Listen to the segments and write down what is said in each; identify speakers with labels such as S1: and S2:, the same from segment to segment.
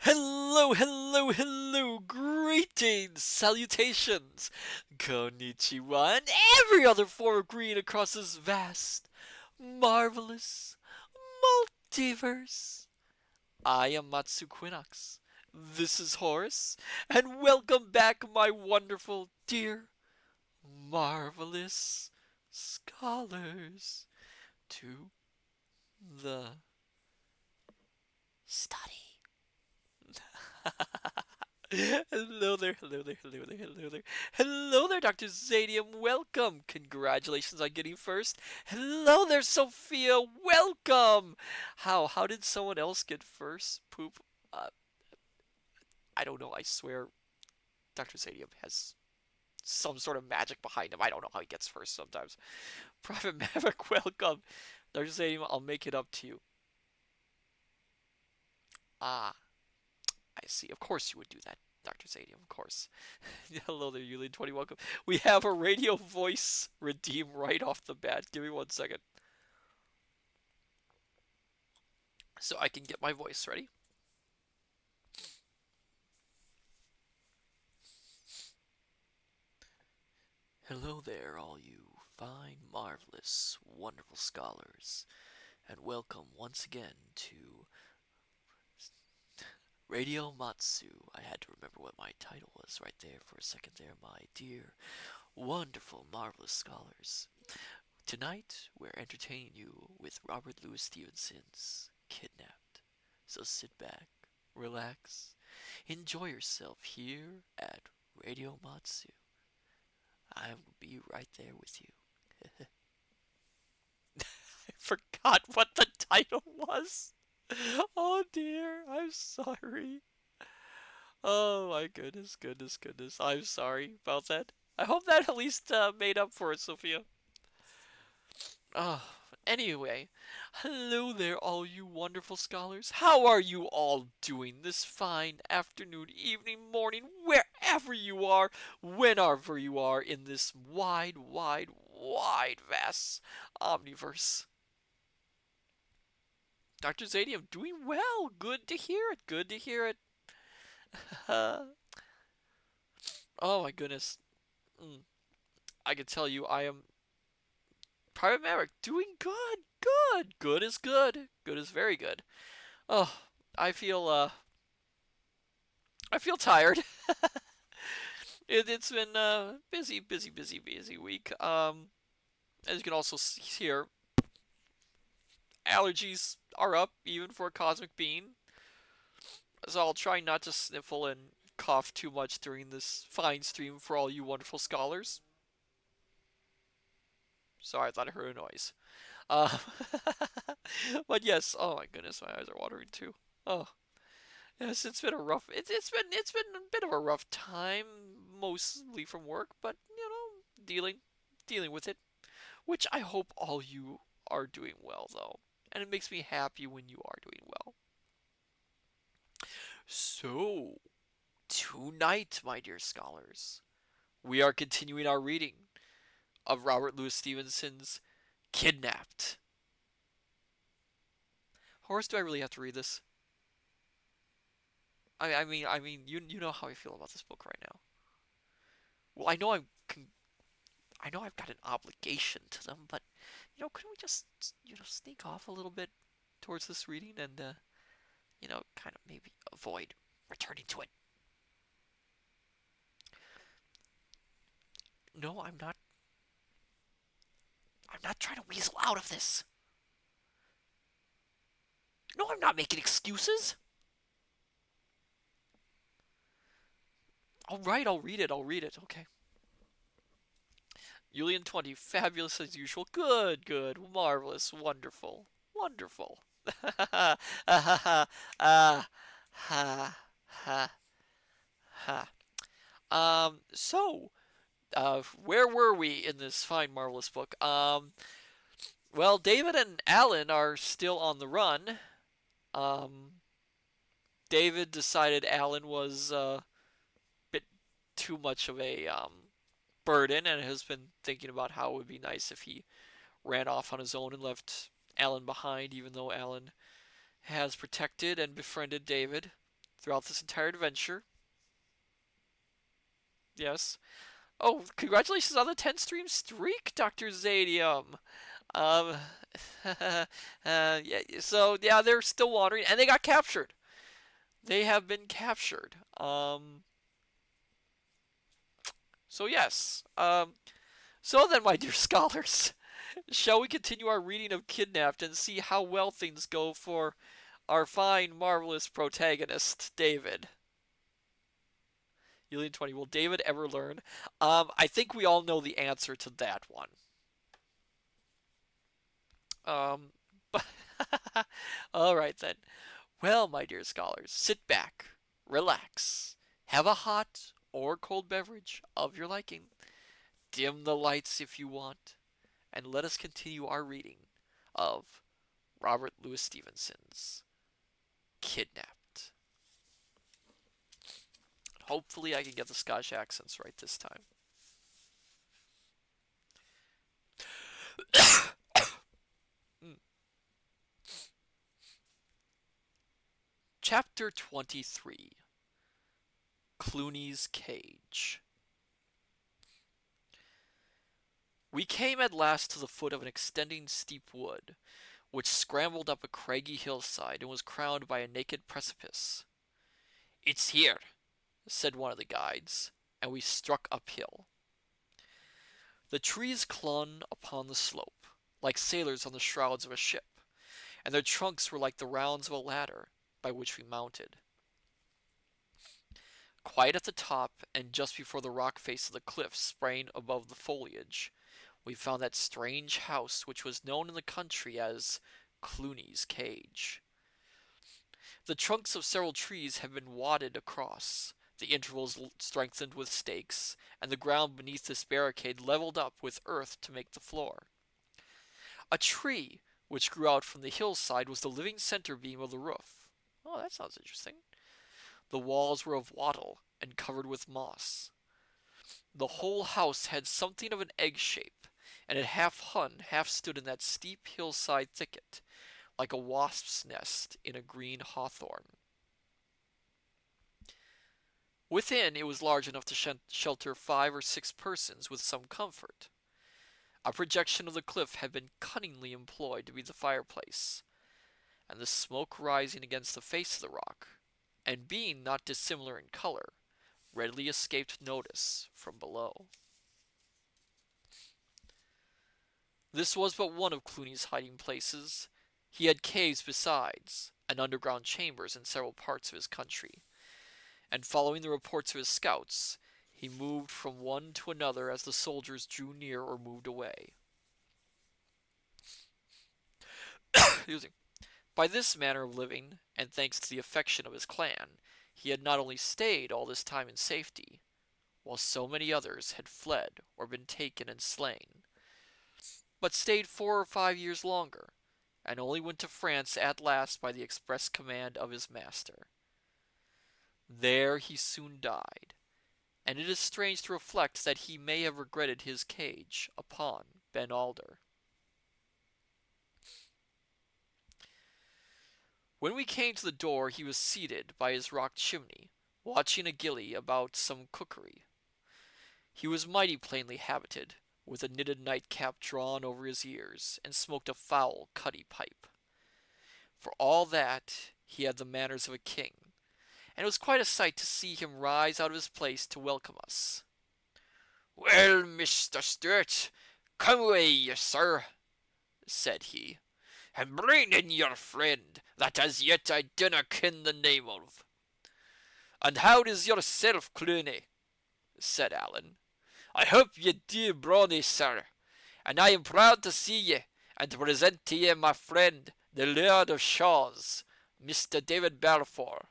S1: Hello, hello, hello, greetings, salutations, konnichiwa, and every other form of greeting across this vast, marvelous multiverse. I am Matsu Quinox. This is Horace, and welcome back, my wonderful, dear, marvelous scholars, to the study. Hello there, hello there, hello there, hello there. Hello there, Dr. Zadium. Welcome. Congratulations on getting first. Hello there, Sophia. Welcome. How did someone else get first? Poop. Uh, I don't know. I swear Dr. Zadium has some sort of magic behind him. I don't know how he gets first sometimes. Prophet Maverick, welcome. Dr. Zadium, I'll make it up to you. Ah, I see. Of course you would do that, Dr. Zadium, of course. Hello there, Yulin20. Welcome. We have a radio voice redeem right off the bat. Give me 1 second. So I can get my voice ready. Hello there, all you fine, marvelous, wonderful scholars, and welcome once again to Radio Matsu. I had to remember what my title was right there for a second there, my dear, wonderful, marvelous scholars. Tonight, we're entertaining you with Robert Louis Stevenson's Kidnapped. So sit back, relax, enjoy yourself here at Radio Matsu. I will be right there with you. I forgot what the title was. Oh dear, I'm sorry. Oh my goodness, goodness, goodness. I'm sorry about that. I hope that at least made up for it, Sophia. Oh, anyway, hello there, all you wonderful scholars. How are you all doing this fine afternoon, evening, morning, wherever you are, whenever you are in this wide, wide, wide, vast omniverse? Dr. Zadium, doing well. Good to hear it. Good to hear it. Oh my goodness. Mm, I can tell you, I am Private Maverick doing good. Good. Good is good. Good is very good. Oh, I feel I feel tired. It's been a busy, busy, busy, busy week. As you can also hear, allergies are up even for a cosmic being. So I'll try not to sniffle and cough too much during this fine stream for all you wonderful scholars. Sorry, I thought I heard a noise. Uh, but yes, oh my goodness, my eyes are watering too. Oh, yes, it's been a rough. It's been a bit of a rough time, mostly from work, but dealing with it. Which I hope all you are doing well though, and it makes me happy when you are doing well. So tonight, my dear scholars, we are continuing our reading of Robert Louis Stevenson's Kidnapped. Horace, do I really have to read this? You know how I feel about this book right now. Well, I know I've got an obligation to them, but couldn't we just sneak off a little bit towards this reading and kind of maybe avoid returning to it? No, I'm not. I'm not trying to weasel out of this. No, I'm not making excuses. All right, I'll read it. I'll read it. Okay. Julian20, fabulous as usual. Good, good, marvelous, wonderful, wonderful. Ah, ha, ha, ha, ha, ha. Where were we in this fine, marvelous book? Well, David and Alan are still on the run. Um, David decided Alan was a bit too much of a burden and has been thinking about how it would be nice if he ran off on his own and left Alan behind, even though Alan has protected and befriended David. throughout this entire adventure. Yes. Oh, congratulations on the 10 stream streak, Dr. Zadium. Um, yeah, so yeah, they're still wandering, and they got captured. They have been captured. So yes. So then, my dear scholars, shall we continue our reading of Kidnapped and see how well things go for our fine, marvelous protagonist, David? Alien 20. Will David ever learn? I think we all know the answer to that one. But all right then. Well, my dear scholars, sit back, relax, have a hot or cold beverage of your liking, dim the lights if you want, and let us continue our reading of Robert Louis Stevenson's Kidnapped. Hopefully, I can get the Scottish accents right this time. Chapter 23 Clooney's Cage. We came at last to the foot of an extending steep wood, which scrambled up a craggy hillside and was crowned by a naked precipice. "It's here," said one of the guides, and we struck uphill. The trees clung upon the slope, like sailors on the shrouds of a ship, and their trunks were like the rounds of a ladder by which we mounted. Quite at the top, and just before the rock face of the cliff sprang above the foliage, we found that strange house which was known in the country as Clooney's Cage. The trunks of several trees had been wadded across, the intervals strengthened with stakes, and the ground beneath this barricade leveled up with earth to make the floor. A tree which grew out from the hillside was the living center beam of the roof. Oh, that sounds interesting. The walls were of wattle and covered with moss. The whole house had something of an egg shape, and it half hung, half stood in that steep hillside thicket, like a wasp's nest in a green hawthorn. Within, it was large enough to shelter 5 or 6 persons with some comfort. A projection of the cliff had been cunningly employed to be the fireplace, and the smoke rising against the face of the rock, and being not dissimilar in color, readily escaped notice from below. This was but one of Clooney's hiding places. He had caves besides, and underground chambers in several parts of his country, and following the reports of his scouts, he moved from one to another as the soldiers drew near or moved away. By this manner of living, and thanks to the affection of his clan, he had not only stayed all this time in safety, while so many others had fled or been taken and slain, but stayed 4 or 5 years longer, and only went to France at last by the express command of his master. There he soon died, and it is strange to reflect that he may have regretted his cage upon Ben Alder. When we came to the door, he was seated by his rock chimney, watching a gilly about some cookery. He was mighty plainly habited, with a knitted nightcap drawn over his ears, and smoked a foul cutty pipe. For all that, he had the manners of a king, and it was quite a sight to see him rise out of his place to welcome us. "Well, Mr. Stewart, come away, sir," said he, "and bring in your friend that as yet I dinna ken the name of." "And how is yourself, Clooney?" said Allan. "I hope ye do brawny, sir, and I am proud to see ye, and to present to ye my friend, the Laird of Shaws, Mr. David Balfour."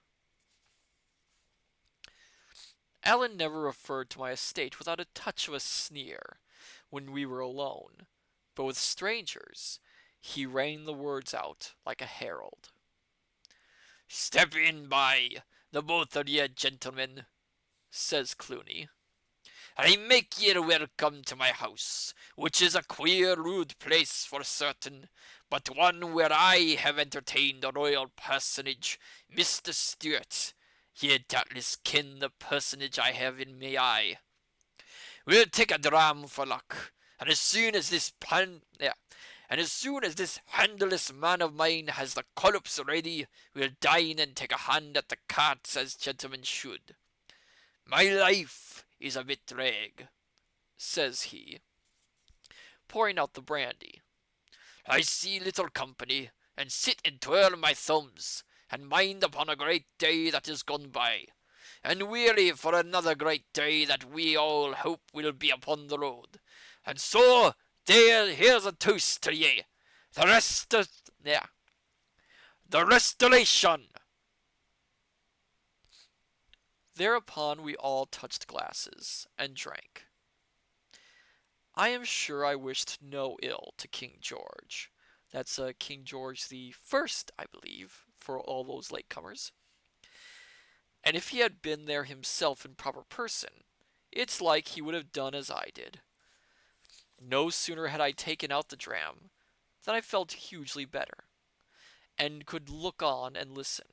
S1: Allan never referred to my estate without a touch of a sneer when we were alone, but with strangers he rang the words out like a herald. "Step in by, the both of ye, gentlemen," says Clooney. "I make ye welcome to my house, which is a queer rude place for certain, but one where I have entertained a royal personage, Mr. Stewart, Ye doubtless ken the personage I have in my eye. We'll take a dram for luck, and as soon as this handless man of mine has the collops ready, we'll dine and take a hand at the carts as gentlemen should. My life is a bit drag, says he, pouring out the brandy. I see little company, and sit and twirl my thumbs, and mind upon a great day that is gone by, and weary for another great day that we all hope will be upon the road. And so, here's a toast to ye. The rest of, yeah, the restoration. Thereupon we all touched glasses and drank. I am sure I wished no ill to King George. That's King George the First, I believe, for all those latecomers. And if he had been there himself in proper person, it's like he would have done as I did. No sooner had I taken out the dram than I felt hugely better, and could look on and listen,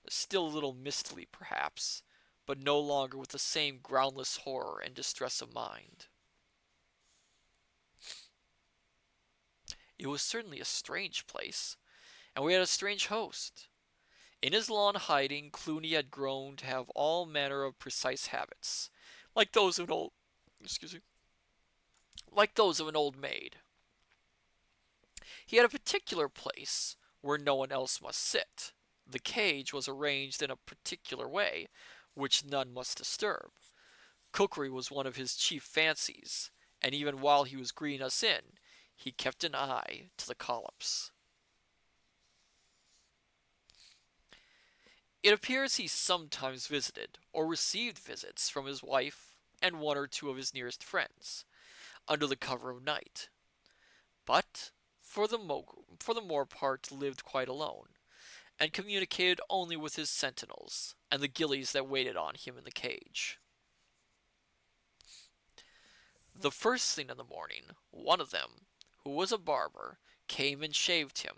S1: still a little mistily perhaps, but no longer with the same groundless horror and distress of mind. It was certainly a strange place, and we had a strange host. In his long hiding, Clooney had grown to have all manner of precise habits, like those of an old, excuse me, like those of an old maid. He had a particular place where no one else must sit. The cage was arranged in a particular way, which none must disturb. Cookery was one of his chief fancies, and even while he was greeting us in, he kept an eye to the collops. It appears he sometimes visited or received visits from his wife and one or two of his nearest friends, under the cover of night, but for the more part lived quite alone, and communicated only with his sentinels and the gillies that waited on him in the cage. The first thing in the morning, one of them, who was a barber, came and shaved him,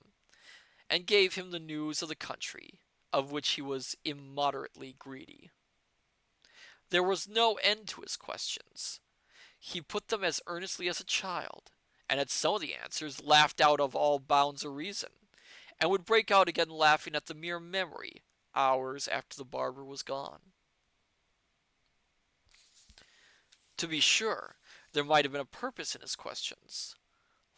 S1: and gave him the news of the country, of which he was immoderately greedy. There was no end to his questions. He put them as earnestly as a child, and at some of the answers laughed out of all bounds of reason, and would break out again laughing at the mere memory, hours after the barber was gone. To be sure, there might have been a purpose in his questions,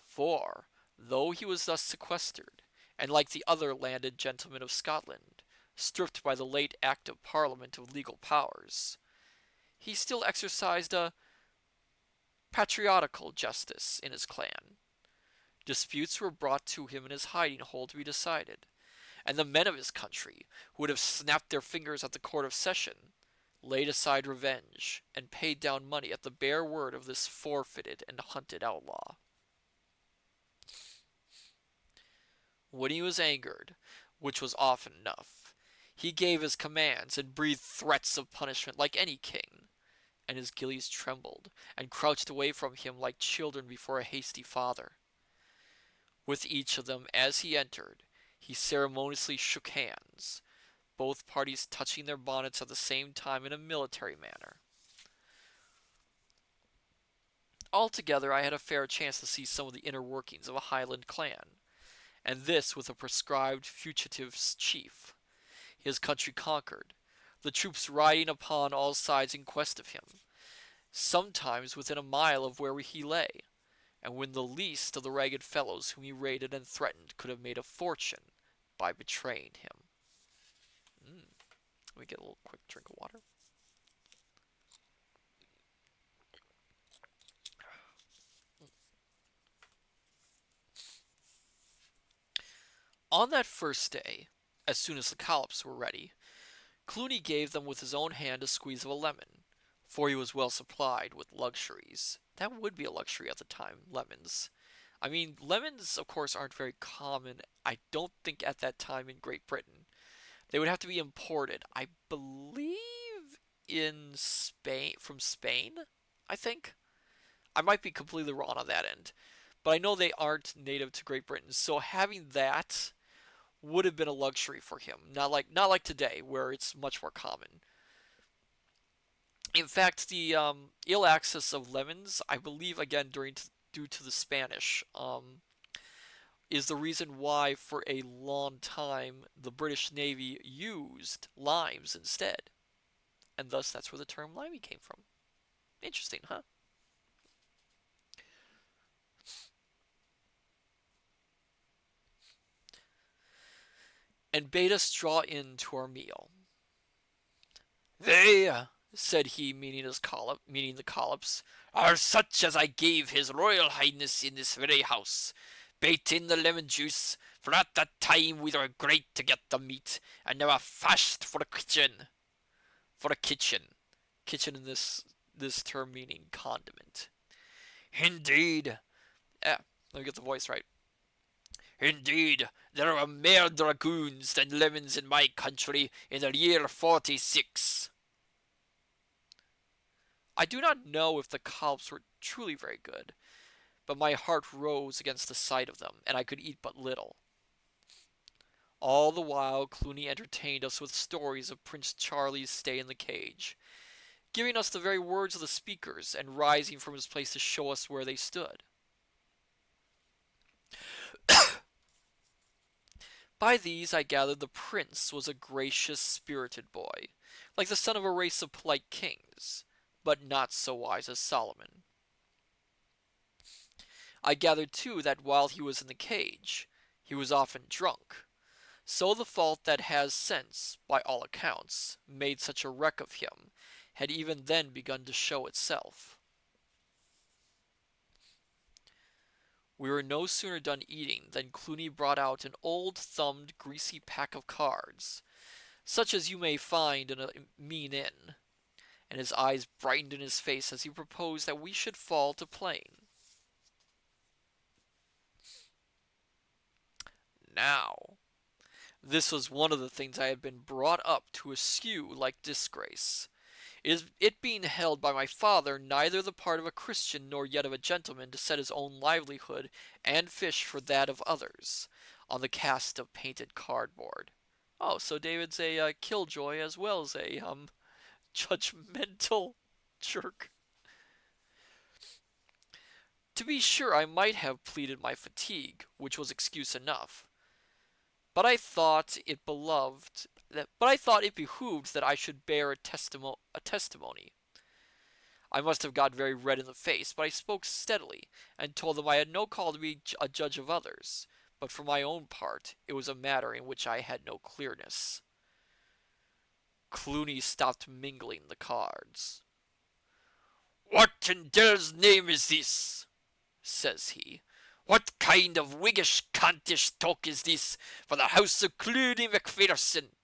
S1: for, though he was thus sequestered, and like the other landed gentlemen of Scotland, stripped by the late Act of Parliament of legal powers, he still exercised a patriarchal justice in his clan. Disputes were brought to him in his hiding hole to be decided, and the men of his country, who would have snapped their fingers at the court of session, laid aside revenge and paid down money at the bare word of this forfeited and hunted outlaw. When he was angered, which was often enough, he gave his commands and breathed threats of punishment like any king, and his gillies trembled and crouched away from him like children before a hasty father. With each of them, as he entered, he ceremoniously shook hands, both parties touching their bonnets at the same time in a military manner. Altogether, I had a fair chance to see some of the inner workings of a Highland clan, and this with a proscribed fugitive chief, his country conquered, the troops riding upon all sides in quest of him, sometimes within a mile of where he lay, and when the least of the ragged fellows whom he raided and threatened could have made a fortune by betraying him. Let me get a little quick drink of water. On that first day, as soon as the collops were ready, Clooney gave them with his own hand a squeeze of a lemon, for he was well supplied with luxuries. That would be a luxury at the time, lemons. I mean, lemons, of course, aren't very common, I don't think, at that time in Great Britain. They would have to be imported, I believe, in Spain, from Spain, I think. I might be completely wrong on that end, but I know they aren't native to Great Britain, so having that would have been a luxury for him, not like today where it's much more common. In fact, the ill access of lemons, I believe, again due to the Spanish, is the reason why for a long time the British Navy used limes instead, and thus that's where the term limey came from. Interesting, huh? And bade us draw in to our meal. "They," said he, meaning the collops, "are such as I gave his Royal Highness in this very house. Bate in the lemon juice, for at that time we were great to get the meat, and now are fast for a kitchen. For a kitchen. Kitchen in this term meaning condiment. Indeed. Let me get the voice right. Indeed, there were more dragoons than lemons in my country in the year 46. I do not know if the collops were truly very good, but my heart rose against the sight of them, and I could eat but little. All the while Clooney entertained us with stories of Prince Charlie's stay in the cage, giving us the very words of the speakers, and rising from his place to show us where they stood. By these I gathered the prince was a gracious, spirited boy, like the son of a race of polite kings, but not so wise as Solomon. I gathered too that while he was in the cage, he was often drunk, so the fault that has since, by all accounts, made such a wreck of him, had even then begun to show itself. We were no sooner done eating than Clooney brought out an old-thumbed, greasy pack of cards, such as you may find in a mean inn, and his eyes brightened in his face as he proposed that we should fall to playing. Now, this was one of the things I had been brought up to eschew like disgrace. It being held by my father neither the part of a Christian nor yet of a gentleman to set his own livelihood and fish for that of others, on the cast of painted cardboard. Oh, so David's a killjoy as well as a judgmental jerk. To be sure, I might have pleaded my fatigue, which was excuse enough, but I thought it behooved that I should bear a testimony. I must have got very red in the face, but I spoke steadily, and told them I had no call to be a judge of others, but for my own part it was a matter in which I had no clearness. Clooney stopped mingling the cards. "What in devil's name is this?" says he. "What kind of Whiggish cantish talk is this for the house of Clooney Macpherson?"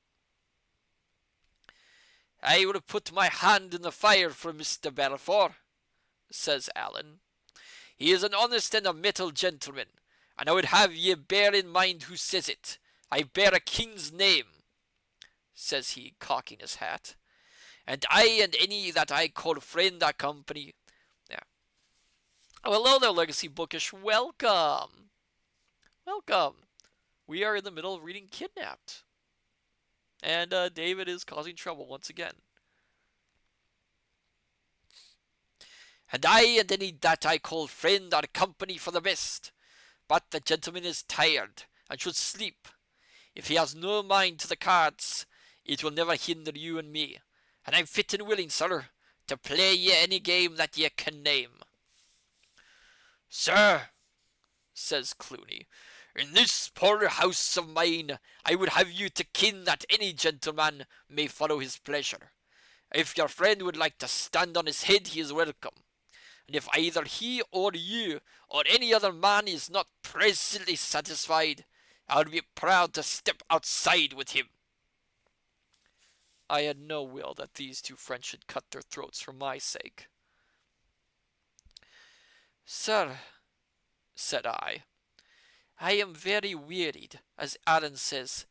S1: "I would have put my hand in the fire for Mr. Balfour," says Allan. "He is an honest and a metal gentleman, and I would have ye bear in mind who says it. I bear a king's name," says he, cocking his hat, "and I and any that I call friend or company." Yeah. Oh, hello there, Legacy Bookish. Welcome. Welcome. We are in the middle of reading Kidnapped. And David is causing trouble once again. "And I and any that I call friend or company for the best. But the gentleman is tired, and should sleep. If he has no mind to the cards, it will never hinder you and me. And I'm fit and willing, sir, to play ye any game that ye can name." "Sir," says Clooney, "in this poor house of mine, I would have you to kin that any gentleman may follow his pleasure. If your friend would like to stand on his head, he is welcome. And if either he or you or any other man is not presently satisfied, I'll be proud to step outside with him." I had no will that these two friends should cut their throats for my sake. "Sir," said I am very wearied, as Allan says,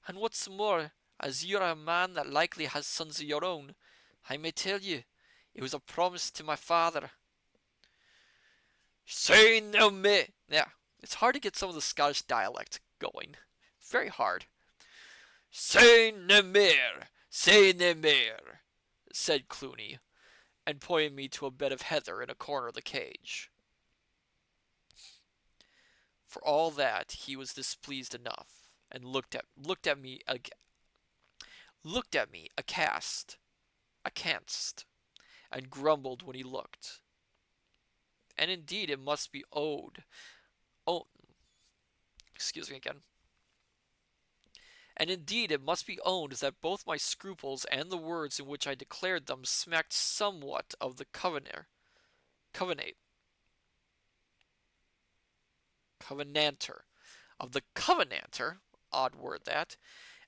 S1: and what's more, as you're a man that likely has sons of your own, I may tell you, it was a promise to my father." "Say no me." Yeah, it's hard to get some of the Scottish dialect going. very hard. Say no more, say no more, said Clooney, and pointed me to a bed of heather in a corner of the cage. For all that, he was displeased enough, and looked at me aghast, and grumbled when he looked. And indeed, it must be owed. Oh, excuse me again. And indeed, it must be owned that both my scruples and the words in which I declared them smacked somewhat of the covenant, covenanter, of the covenanter, odd word that,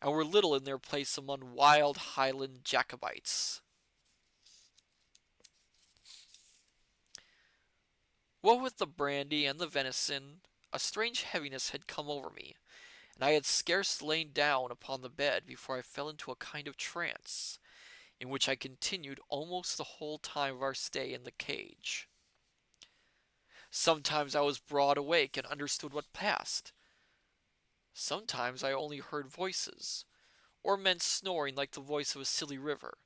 S1: and were little in their place among wild Highland Jacobites. What with the brandy and the venison, a strange heaviness had come over me, and I had scarce lain down upon the bed before I fell into a kind of trance, in which I continued almost the whole time of our stay in the cage. Sometimes I was broad awake and understood what passed. Sometimes I only heard voices, or men snoring like the voice of a silly river,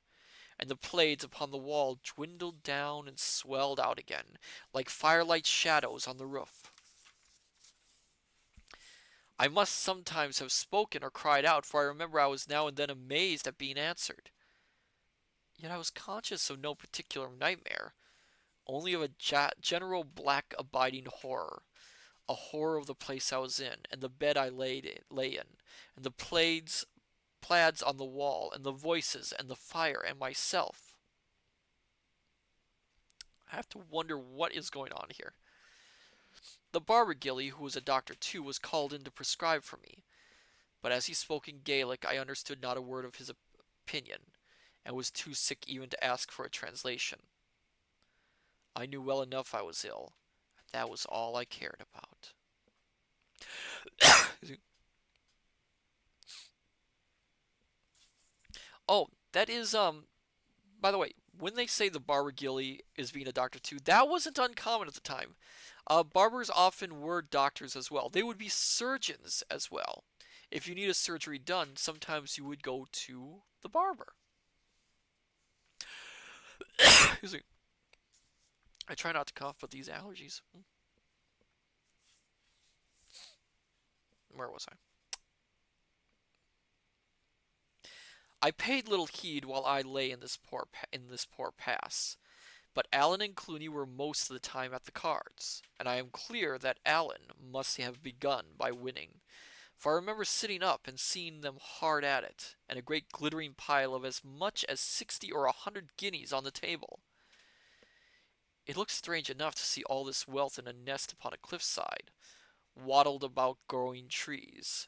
S1: and the plaids upon the wall dwindled down and swelled out again, like firelight shadows on the roof. I must sometimes have spoken or cried out, for I remember I was now and then amazed at being answered. Yet I was conscious of no particular nightmare, only of a general black abiding horror, a horror of the place I was in, and the bed I lay in, and the plaids on the wall, and the voices, and the fire, and myself. I have to wonder what is going on here. The barber Gilly, who was a doctor too, was called in to prescribe for me, but as he spoke in Gaelic I understood not a word of his opinion, and was too sick even to ask for a translation. I knew well enough I was ill, and that was all I cared about. Oh, that is, by the way, when they say the barber Gilly is being a doctor too, that wasn't uncommon at the time. Barbers often were doctors as well. They would be surgeons as well. If you need a surgery done, sometimes you would go to the barber. Excuse me. I try not to cough, but these allergies. Where was I? I paid little heed while I lay in this poor pass, but Allen and Clooney were most of the time at the cards, and I am clear that Allen must have begun by winning, for I remember sitting up and seeing them hard at it, and a great glittering pile of as much as 60 or 100 guineas on the table. It looked strange enough to see all this wealth in a nest upon a cliffside, wattled about growing trees.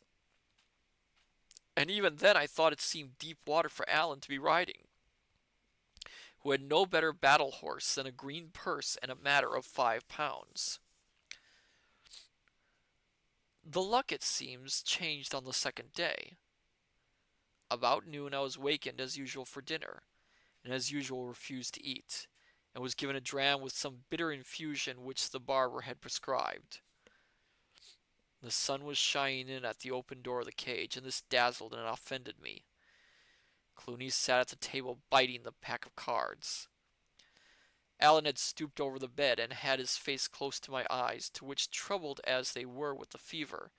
S1: And even then I thought it seemed deep water for Allen to be riding, who had no better battle horse than a green purse and a matter of £5. The luck, it seems, changed on the second day. About noon I was wakened as usual for dinner, and as usual refused to eat, and was given a dram with some bitter infusion which the barber had prescribed. The sun was shining in at the open door of the cage, and this dazzled and offended me. Clooney sat at the table biting the pack of cards. Allen had stooped over the bed and had his face close to my eyes, to which, troubled as they were with the fever,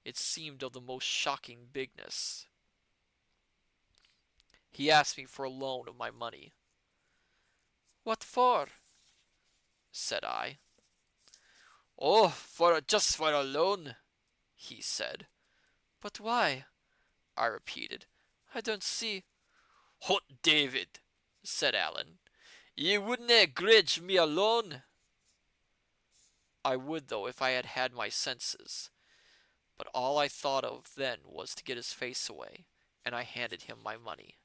S1: it seemed of the most shocking bigness. He asked me for a loan of my money. "What for?" said I. "Oh, just for a loan," he said. "But why?" I repeated. "I don't see." "Hot David," said Allen, "ye wouldna grudge me a loan?" I would, though, if I had had my senses, but all I thought of then was to get his face away, and I handed him my money.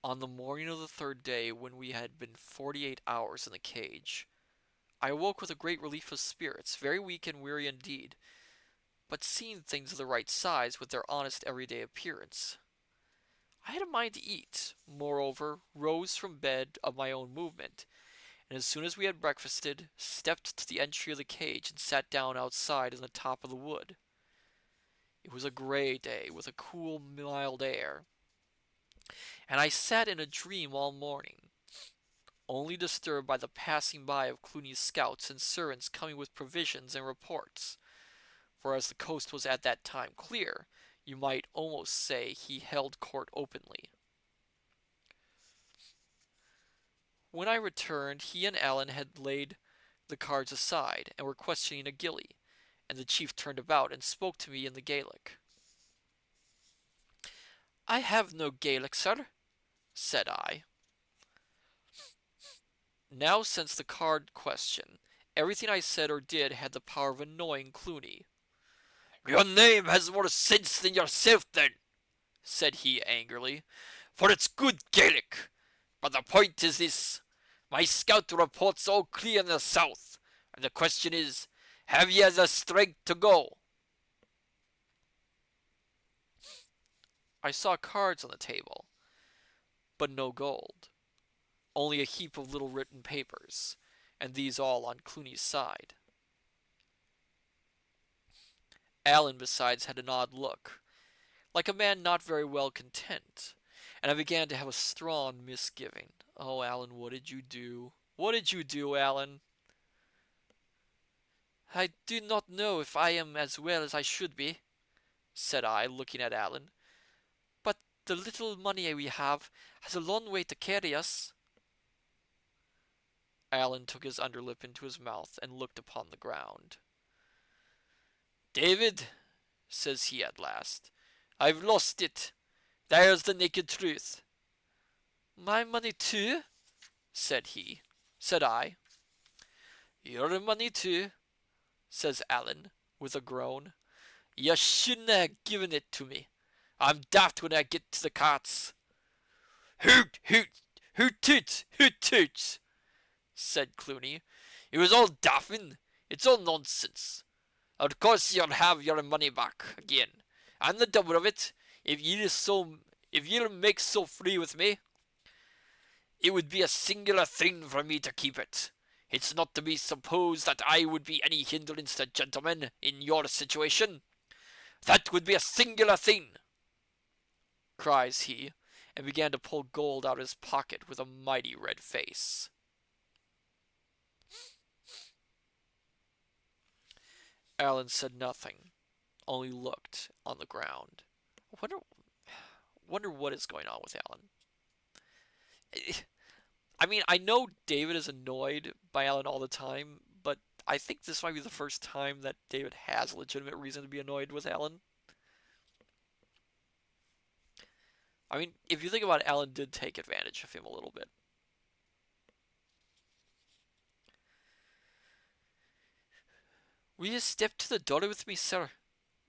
S1: On the morning of the third day, when we had been 48 hours in the cage, I awoke with a great relief of spirits, very weak and weary indeed, but seeing things of the right size with their honest everyday appearance. I had a mind to eat, moreover, rose from bed of my own movement, and as soon as we had breakfasted, stepped to the entry of the cage and sat down outside in the top of the wood. It was a gray day with a cool, mild air, and I sat in a dream all morning, only disturbed by the passing by of Clooney's scouts and servants coming with provisions and reports, for as the coast was at that time clear, you might almost say he held court openly. When I returned, he and Allen had laid the cards aside and were questioning a gillie, and the chief turned about and spoke to me in the Gaelic. "I have no Gaelic, sir," said I. Now since the card question, everything I said or did had the power of annoying Clooney. "Your name has more sense than yourself, then," said he angrily, "for it's good Gaelic. But the point is this. My scout reports all clear in the south, and the question is, have ye the strength to go?" I saw cards on the table, but no gold, only a heap of little written papers, and these all on Clooney's side. Allen, besides, had an odd look, like a man not very well content, and I began to have a strong misgiving. "Oh, Allen, what did you do? What did you do, Allen?" "I do not know if I am as well as I should be," said I, looking at Allen, "but the little money we have has a long way to carry us." Allen took his underlip into his mouth and looked upon the ground. "David," says he at last, "I've lost it. There's the naked truth." "My money too?" said I. "Your money too," says Allen, with a groan. "You shouldn't have given it to me. I'm daft when I get to the carts." "Hoot, hoot, hoot toot, hoot toot," said Clooney. "It was all daffing. It's all nonsense. Of course you'll have your money back again, and the double of it, if you'll make so free with me. It would be a singular thing for me to keep it. It's not to be supposed that I would be any hindrance to gentlemen in your situation. That would be a singular thing," cries he, and began to pull gold out of his pocket with a mighty red face. Allen said nothing, only looked on the ground. Wonder what is going on with Allen. I mean, I know David is annoyed by Allen all the time, but I think this might be the first time that David has a legitimate reason to be annoyed with Allen. I mean, if you think about it, Allen did take advantage of him a little bit. "Will you step to the door with me, sir?"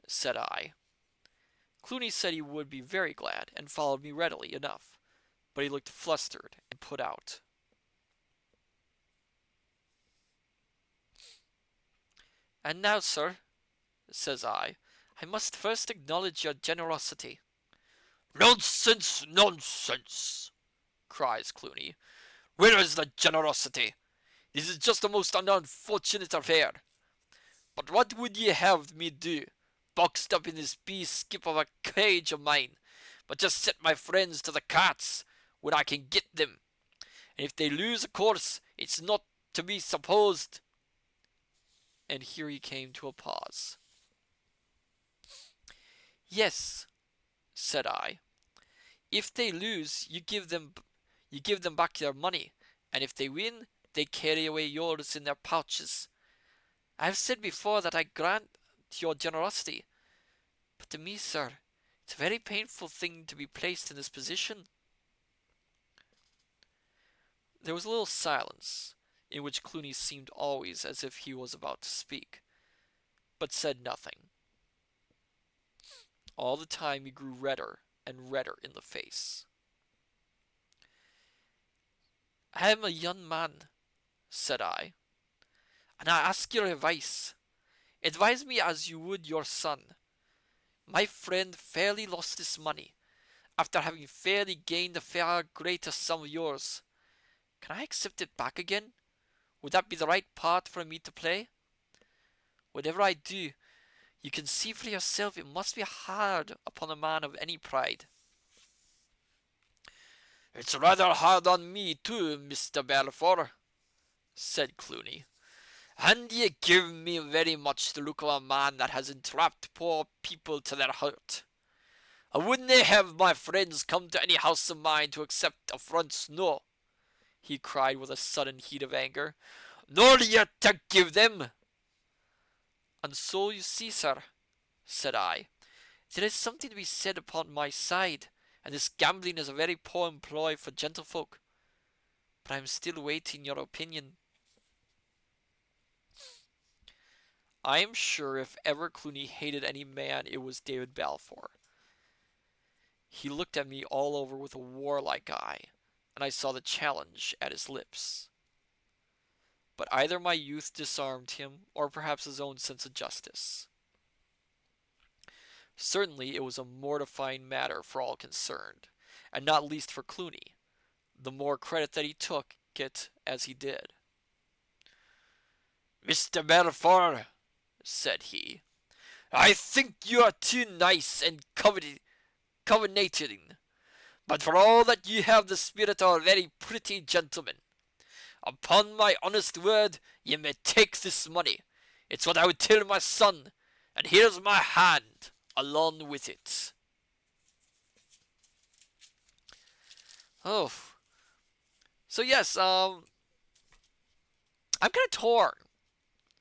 S1: said I. Clooney said he would be very glad, and followed me readily enough, but he looked flustered and put out. "And now, sir," says I must first acknowledge your generosity." "Nonsense, nonsense!" cries Clooney. "Where is the generosity? This is just a most unfortunate affair. But what would ye have me do, boxed up in this skip of a cage of mine, but just set my friends to the carts when I can get them? And if they lose, of course, it's not to be supposed—" And here he came to a pause. "Yes," said I. "If they lose, you give them back their money, and if they win, they carry away yours in their pouches. I have said before that I grant your generosity, but to me, sir, it's a very painful thing to be placed in this position." There was a little silence, in which Clooney seemed always as if he was about to speak, but said nothing. All the time he grew redder and redder in the face. "I am a young man," said I, "and I ask your advice. Advise me as you would your son. My friend fairly lost his money, after having fairly gained a far greater sum of yours. Can I accept it back again? Would that be the right part for me to play? Whatever I do, you can see for yourself it must be hard upon a man of any pride. It's rather hard on me too, Mr. Balfour, said Clooney. And ye give me very much the look of a man that has entrapped poor people to their hurt. I wouldn't have my friends come to any house of mine to accept affronts, no, he cried with a sudden heat of anger, nor yet to give them. And so you see, sir, said I, there is something to be said upon my side, and this gambling is a very poor employ for gentlefolk. But I am still waiting your opinion. I am sure if ever Clooney hated any man, it was David Balfour. He looked at me all over with a warlike eye, and I saw the challenge at his lips. But either my youth disarmed him, or perhaps his own sense of justice. Certainly it was a mortifying matter for all concerned, and not least for Clooney, the more credit that he took it as he did. Mr. Balfour, said he, I think you are too nice and covenanting, but for all that you have the spirit of a very pretty gentleman. Upon my honest word, ye may take this money. It's what I would tell my son, and here's my hand along with it. Oh. So yes, I'm kind of torn.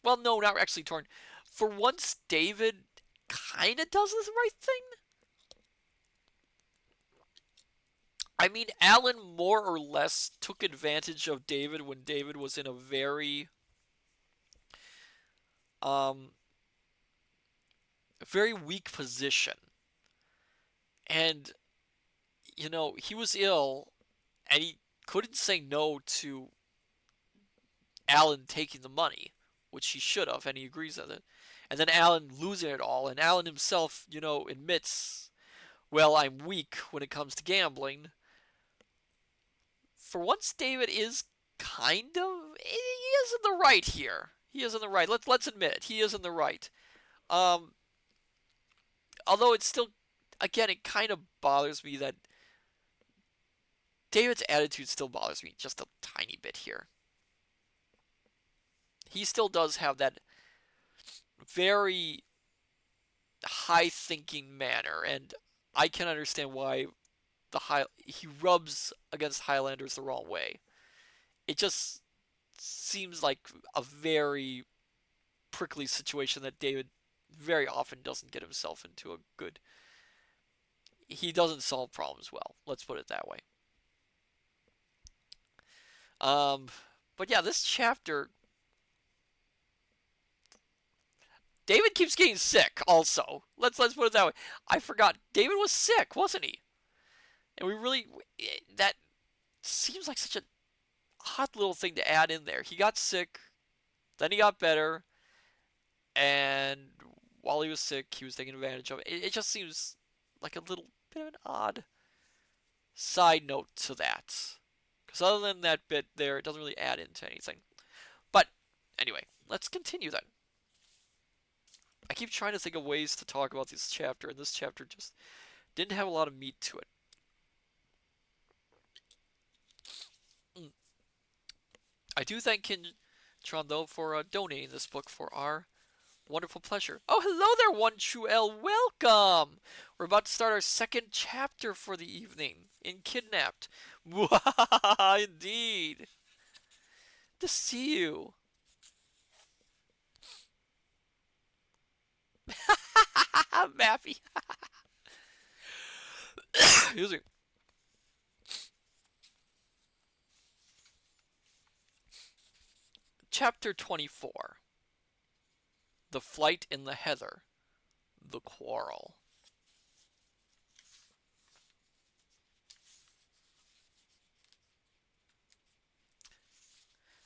S1: Well, no, not actually torn. For once, David kind of does the right thing. I mean, Alan more or less took advantage of David when David was in a very weak position. And, you know, he was ill, and he couldn't say no to Alan taking the money, which he should have, and he agrees with it. And then Alan losing it all, and Alan himself, you know, admits, well, I'm weak when it comes to gambling. For once, David is kind of, he is in the right here. He is in the right. Let's admit it. He is in the right. Although it's still, again, it kind of bothers me that David's attitude still bothers me just a tiny bit here. He still does have that very high-thinking manner, and I can understand why he rubs against Highlanders the wrong way. It just seems like a very prickly situation that David very often doesn't get himself into a good. He doesn't solve problems well. Let's put it that way. But yeah, this chapter, David keeps getting sick. Also, let's put it that way. I forgot David was sick, wasn't he? And that seems like such a hot little thing to add in there. He got sick, then he got better, and while he was sick, he was taking advantage of it. It just seems like a little bit of an odd side note to that. Because other than that bit there, it doesn't really add into anything. But anyway, let's continue then. I keep trying to think of ways to talk about this chapter, and this chapter just didn't have a lot of meat to it. I do thank Kintron, though, for donating this book for our wonderful pleasure. Oh, hello there, One True L. Welcome! We're about to start our second chapter for the evening in Kidnapped. Indeed. Good to see you. Mappy. Excuse me. Chapter 24. The Flight in the Heather. The Quarrel.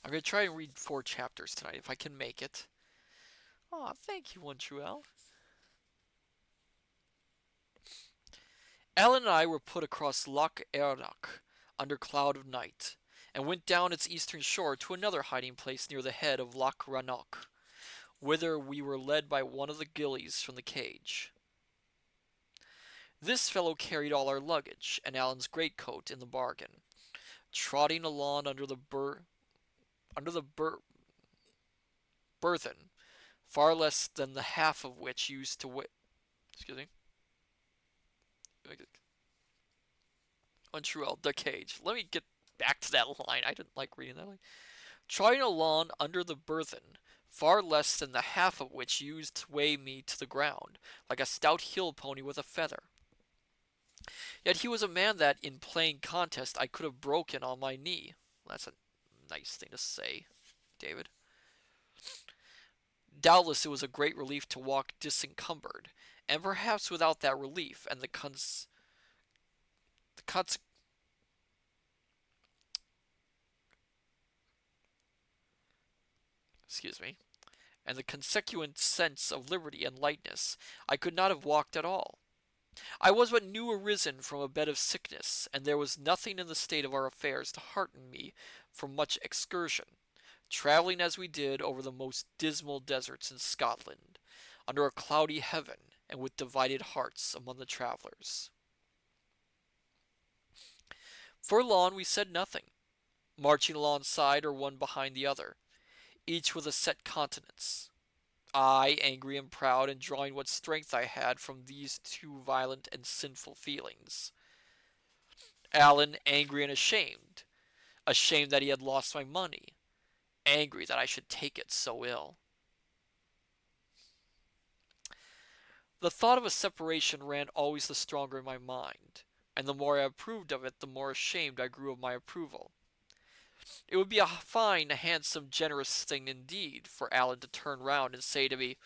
S1: I'm going to try and read 4 chapters tonight, if I can make it. Aw, thank you, One True L. Alan and I were put across Loch Ernoch under cloud of night, and went down its eastern shore to another hiding place near the head of Loch Rannoch, whither we were led by one of the gillies from the cage. This fellow carried all our luggage, and Allan's greatcoat in the bargain, trotting along under the burthen, far less than the half of which used to weigh. Excuse me. Untrue, the cage. Let me get back to that line. I didn't like reading that line. Trotting along under the burthen, far less than the half of which used to weigh me to the ground, like a stout hill pony with a feather. Yet he was a man that, in playing contest, I could have broken on my knee. That's a nice thing to say, David. Doubtless it was a great relief to walk disencumbered, and perhaps without that relief and the excuse me, and the consequent sense of liberty and lightness, I could not have walked at all. I was but new arisen from a bed of sickness, and there was nothing in the state of our affairs to hearten me for much excursion, travelling as we did over the most dismal deserts in Scotland, under a cloudy heaven, and with divided hearts among the travellers. For long we said nothing, marching alongside or one behind the other, each with a set countenance. I, angry and proud, and drawing what strength I had from these two violent and sinful feelings. Allan, angry and ashamed, ashamed that he had lost my money, angry that I should take it so ill. The thought of a separation ran always the stronger in my mind, and the more I approved of it, the more ashamed I grew of my approval. It would be a fine, handsome, generous thing indeed for Allan to turn round and say to me,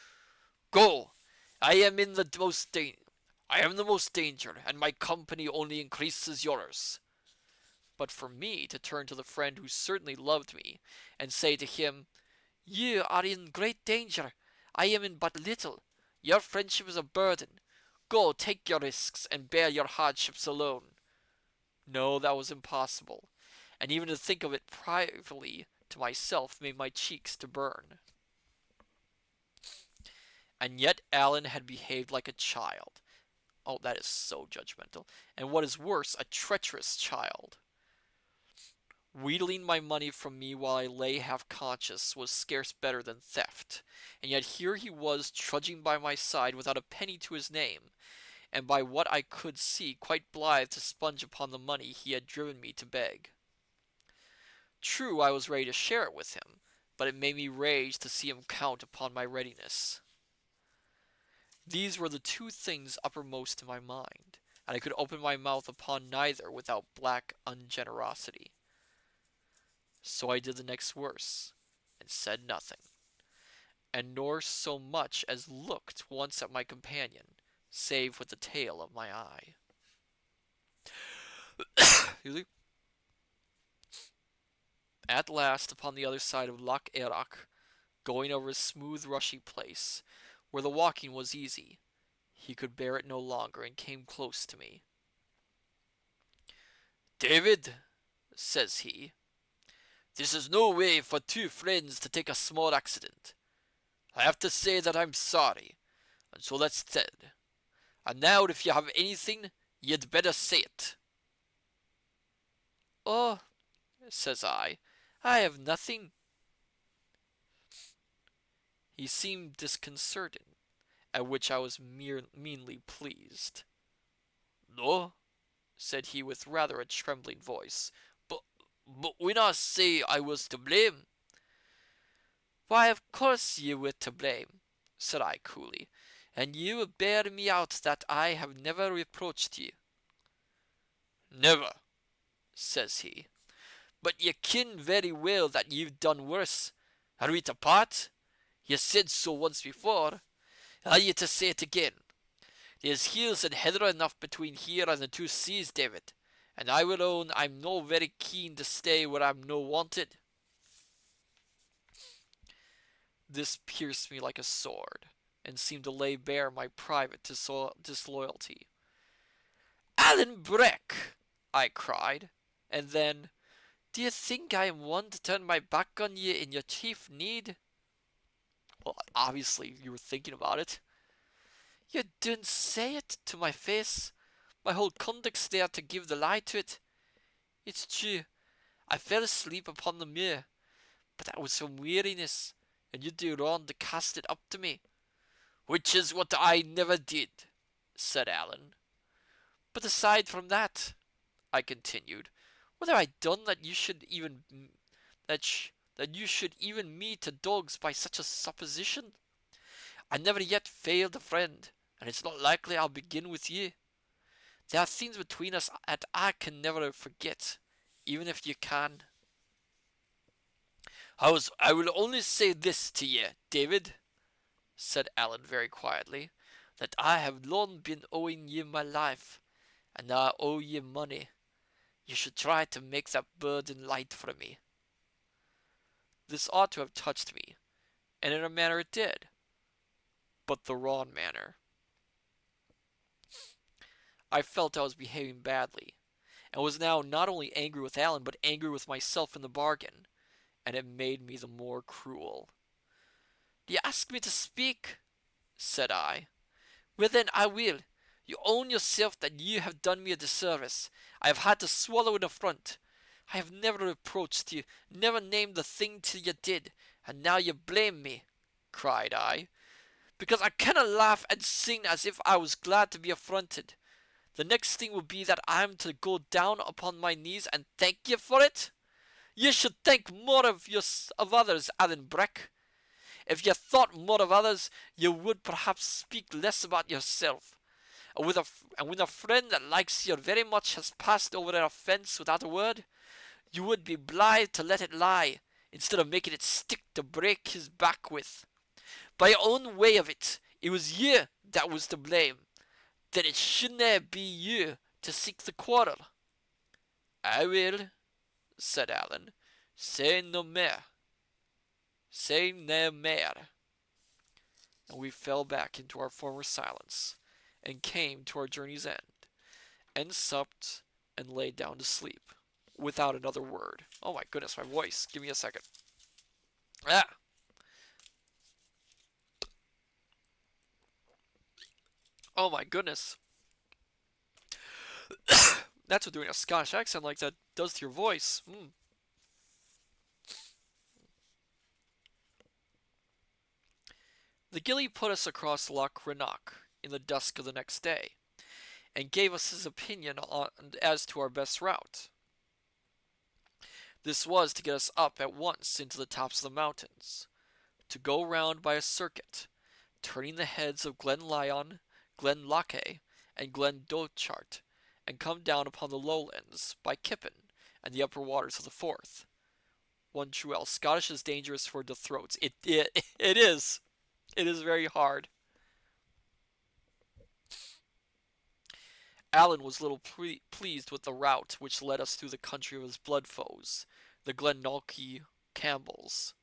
S1: "Go! I am the most danger, and my company only increases yours." But for me to turn to the friend who certainly loved me, and say to him, "You are in great danger. I am in but little. Your friendship is a burden. Go, take your risks, and bear your hardships alone." No, that was impossible, and even to think of it privately to myself made my cheeks to burn. And yet Allan had behaved like a child. Oh, that is so judgmental. And what is worse, a treacherous child. Wheedling my money from me while I lay half conscious was scarce better than theft, and yet here he was trudging by my side without a penny to his name, and by what I could see quite blithe to sponge upon the money he had driven me to beg. True, I was ready to share it with him, but it made me rage to see him count upon my readiness. These were the two things uppermost in my mind, and I could open my mouth upon neither without black ungenerosity. So I did the next worse, and said nothing, and nor so much as looked once at my companion, save with the tail of my eye. At last, upon the other side of Loch Erach, going over a smooth rushy place, where the walking was easy, he could bear it no longer, and came close to me. "David," says he, "this is no way for two friends to take a small accident. I have to say that I'm sorry, and so that's said. And now if you have anything, you'd better say it." "Oh," says I have nothing." He seemed disconcerted, at which I was meanly pleased. "No," said he with rather a trembling voice, but when I say I was to blame." "Why, of course you were to blame," said I coolly, "and you will bear me out that I have never reproached you." "Never," says he, "but you ken very well that you've done worse. Are we to part? You said so once before. Are you to say it again? There's hills and heather enough between here and the two seas, David, and I will own I'm no very keen to stay where I'm no wanted." This pierced me like a sword, and seemed to lay bare my private disloyalty. "Allan Breck!" I cried, and then, Do you think I am one to turn my back on you in your chief need? Well, obviously, you were thinking about it. You didn't say it to my face. My whole conduct's there to give the lie to it. It's true. I fell asleep upon the mirror, but that was from weariness, and you did wrong to cast it up to me. Which is what I never did, said Alan. But aside from that, I continued, what have I done that you should even that you should even me to dogs by such a supposition? I never yet failed a friend, and it's not likely I'll begin with you. There are things between us that I can never forget, even if you can. I will only say this to you, David, said Alan very quietly, that I have long been owing you my life, and now I owe you money. You should try to make that burden light for me. This ought to have touched me, and in a manner it did, but the wrong manner. I felt I was behaving badly, and was now not only angry with Alan, but angry with myself in the bargain, and it made me the more cruel. Do you ask me to speak? Said I. Well then, I will. You own yourself that you have done me a disservice. I have had to swallow an affront. I have never reproached you, never named the thing till you did, and now you blame me, cried I, because I cannot laugh and sing as if I was glad to be affronted. The next thing will be that I am to go down upon my knees and thank you for it. You should think more of others, Alan Breck. If you thought more of others, you would perhaps speak less about yourself. And when a friend that likes you very much has passed over an offence without a word, you would be blithe to let it lie, instead of making it stick to break his back with. By your own way of it, it was you that was to blame. Then it shouldn't be you to seek the quarrel. I will, said Alan. Say no more. Say no more. And we fell back into our former silence, and came to our journey's end, and supped, and lay down to sleep, without another word. Oh my goodness, my voice. Give me a second. Ah! Oh my goodness. That's what doing a Scottish accent like that does to your voice. The gilly put us across Loch Rannoch in the dusk of the next day, and gave us his opinion as to our best route. This was to get us up at once into the tops of the mountains, to go round by a circuit, turning the heads of Glen Lyon, Glen Lochay, and Glen Dochart, and come down upon the lowlands by Kippen and the upper waters of the Forth. One true L. Scottish is dangerous for the throats. It is. It is very hard. Alan was little pleased with the route which led us through the country of his blood foes, the Glenorchy Campbells.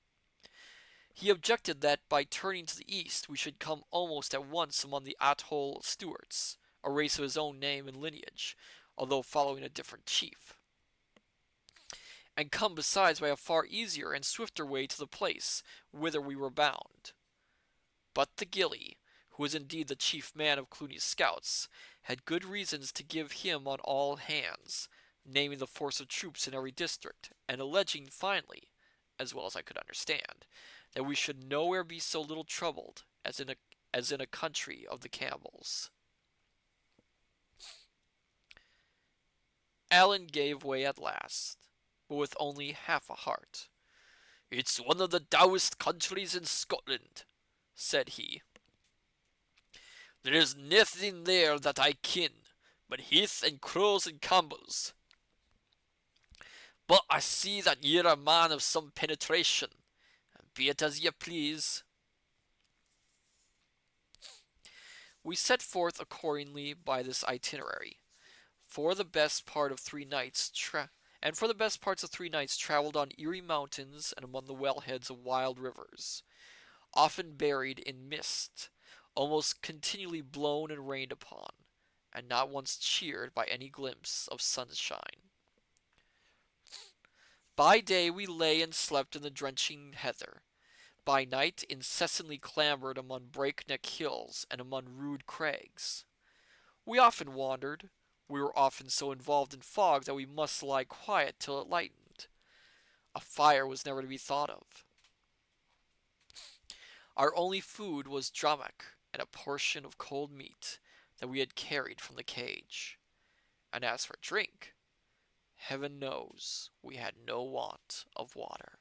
S1: He objected that by turning to the east we should come almost at once among the Athole Stewarts, a race of his own name and lineage, although following a different chief, and come besides by a far easier and swifter way to the place whither we were bound. But the Gilly, who was indeed the chief man of Cluny's scouts, had good reasons to give him on all hands, naming the force of troops in every district, and alleging finally, as well as I could understand, that we should nowhere be so little troubled as in a country of the Campbells. Alan gave way at last, but with only half a heart. It's one of the dourest countries in Scotland, said he. There is nothing there that I ken, but heath and crows and Campbells. But I see that ye're a man of some penetration, and be it as ye please. We set forth accordingly by this itinerary, for the best part of 3 nights for the best parts of 3 nights travelled on eerie mountains and among the wellheads of wild rivers, often buried in mist, almost continually blown and rained upon, and not once cheered by any glimpse of sunshine. By day we lay and slept in the drenching heather. By night incessantly clambered among breakneck hills and among rude crags. We often wandered. We were often so involved in fog that we must lie quiet till it lightened. A fire was never to be thought of. Our only food was dramak and a portion of cold meat that we had carried from the cage. And as for drink, heaven knows we had no want of water.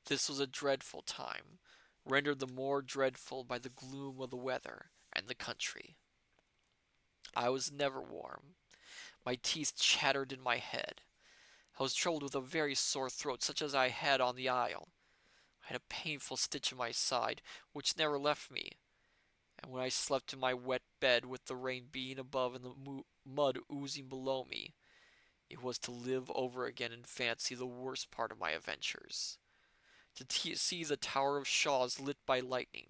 S1: This was a dreadful time, rendered the more dreadful by the gloom of the weather and the country. I was never warm. My teeth chattered in my head. I was troubled with a very sore throat, such as I had on the isle. I had a painful stitch in my side, which never left me, and when I slept in my wet bed with the rain beating above and the mud oozing below me, it was to live over again in fancy the worst part of my adventures. To see the Tower of Shaws lit by lightning,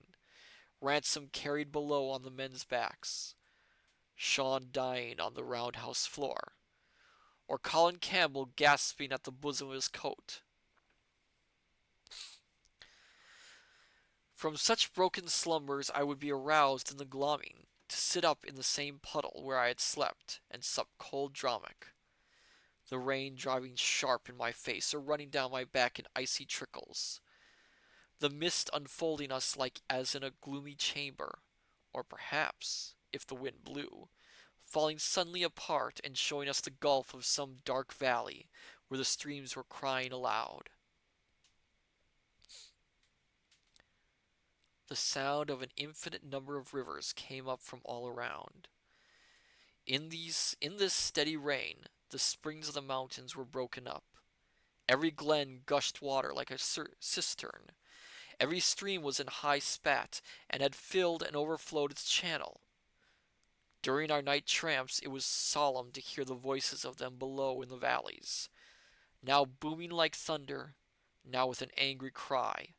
S1: Ransom carried below on the men's backs, Sean dying on the roundhouse floor, or Colin Campbell gasping at the bosom of his coat. From such broken slumbers I would be aroused in the gloaming, to sit up in the same puddle where I had slept, and sup cold dramak, the rain driving sharp in my face or running down my back in icy trickles, the mist unfolding us like as in a gloomy chamber, or perhaps, if the wind blew, falling suddenly apart and showing us the gulf of some dark valley where the streams were crying aloud. The sound of an infinite number of rivers came up from all around. In this steady rain, the springs of the mountains were broken up. Every glen gushed water like a cistern. Every stream was in high spat, and had filled and overflowed its channel. During our night tramps it was solemn to hear the voices of them below in the valleys, now booming like thunder, now with an angry cry.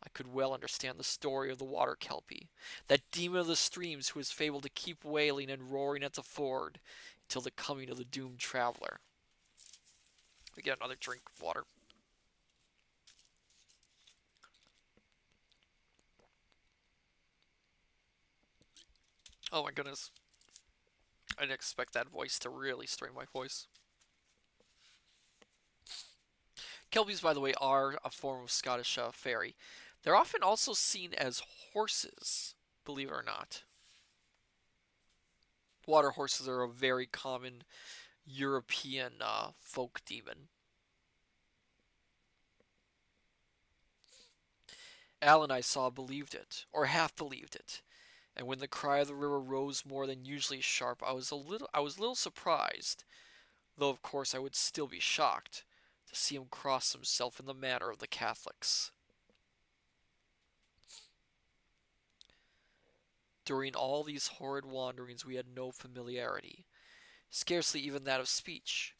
S1: I could well understand the story of the water kelpie, that demon of the streams who is fabled to keep wailing and roaring at the ford until the coming of the doomed traveler. We get another drink of water. Oh my goodness. I didn't expect that voice to really strain my voice. Kelpies, by the way, are a form of Scottish fairy. They're often also seen as horses, believe it or not. Water horses are a very common European folk demon. Al and I saw believed it, or half believed it, and when the cry of the river rose more than usually sharp, I was a little surprised, though of course I would still be shocked, to see him cross himself in the manner of the Catholics. During all these horrid wanderings we had no familiarity, scarcely even that of speech.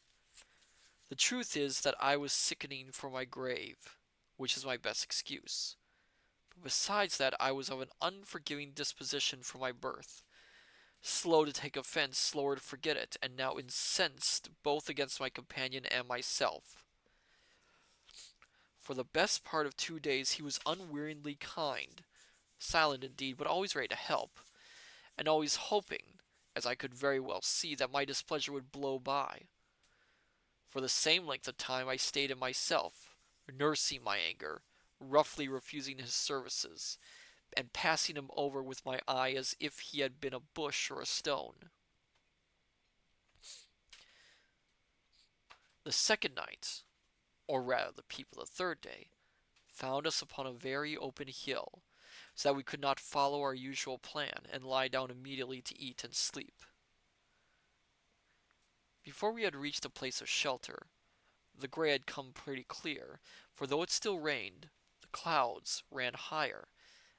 S1: The truth is that I was sickening for my grave, which is my best excuse. But besides that, I was of an unforgiving disposition from my birth, slow to take offence, slower to forget it, and now incensed both against my companion and myself. For the best part of 2 days he was unweariedly kind, silent indeed, but always ready to help, and always hoping, as I could very well see, that my displeasure would blow by. For the same length of time I stayed in myself, nursing my anger, roughly refusing his services, and passing him over with my eye as if he had been a bush or a stone. The second night, or rather the peep of the third day, found us upon a very open hill, so that we could not follow our usual plan and lie down immediately to eat and sleep. Before we had reached a place of shelter, the grey had come pretty clear, for though it still rained, the clouds ran higher,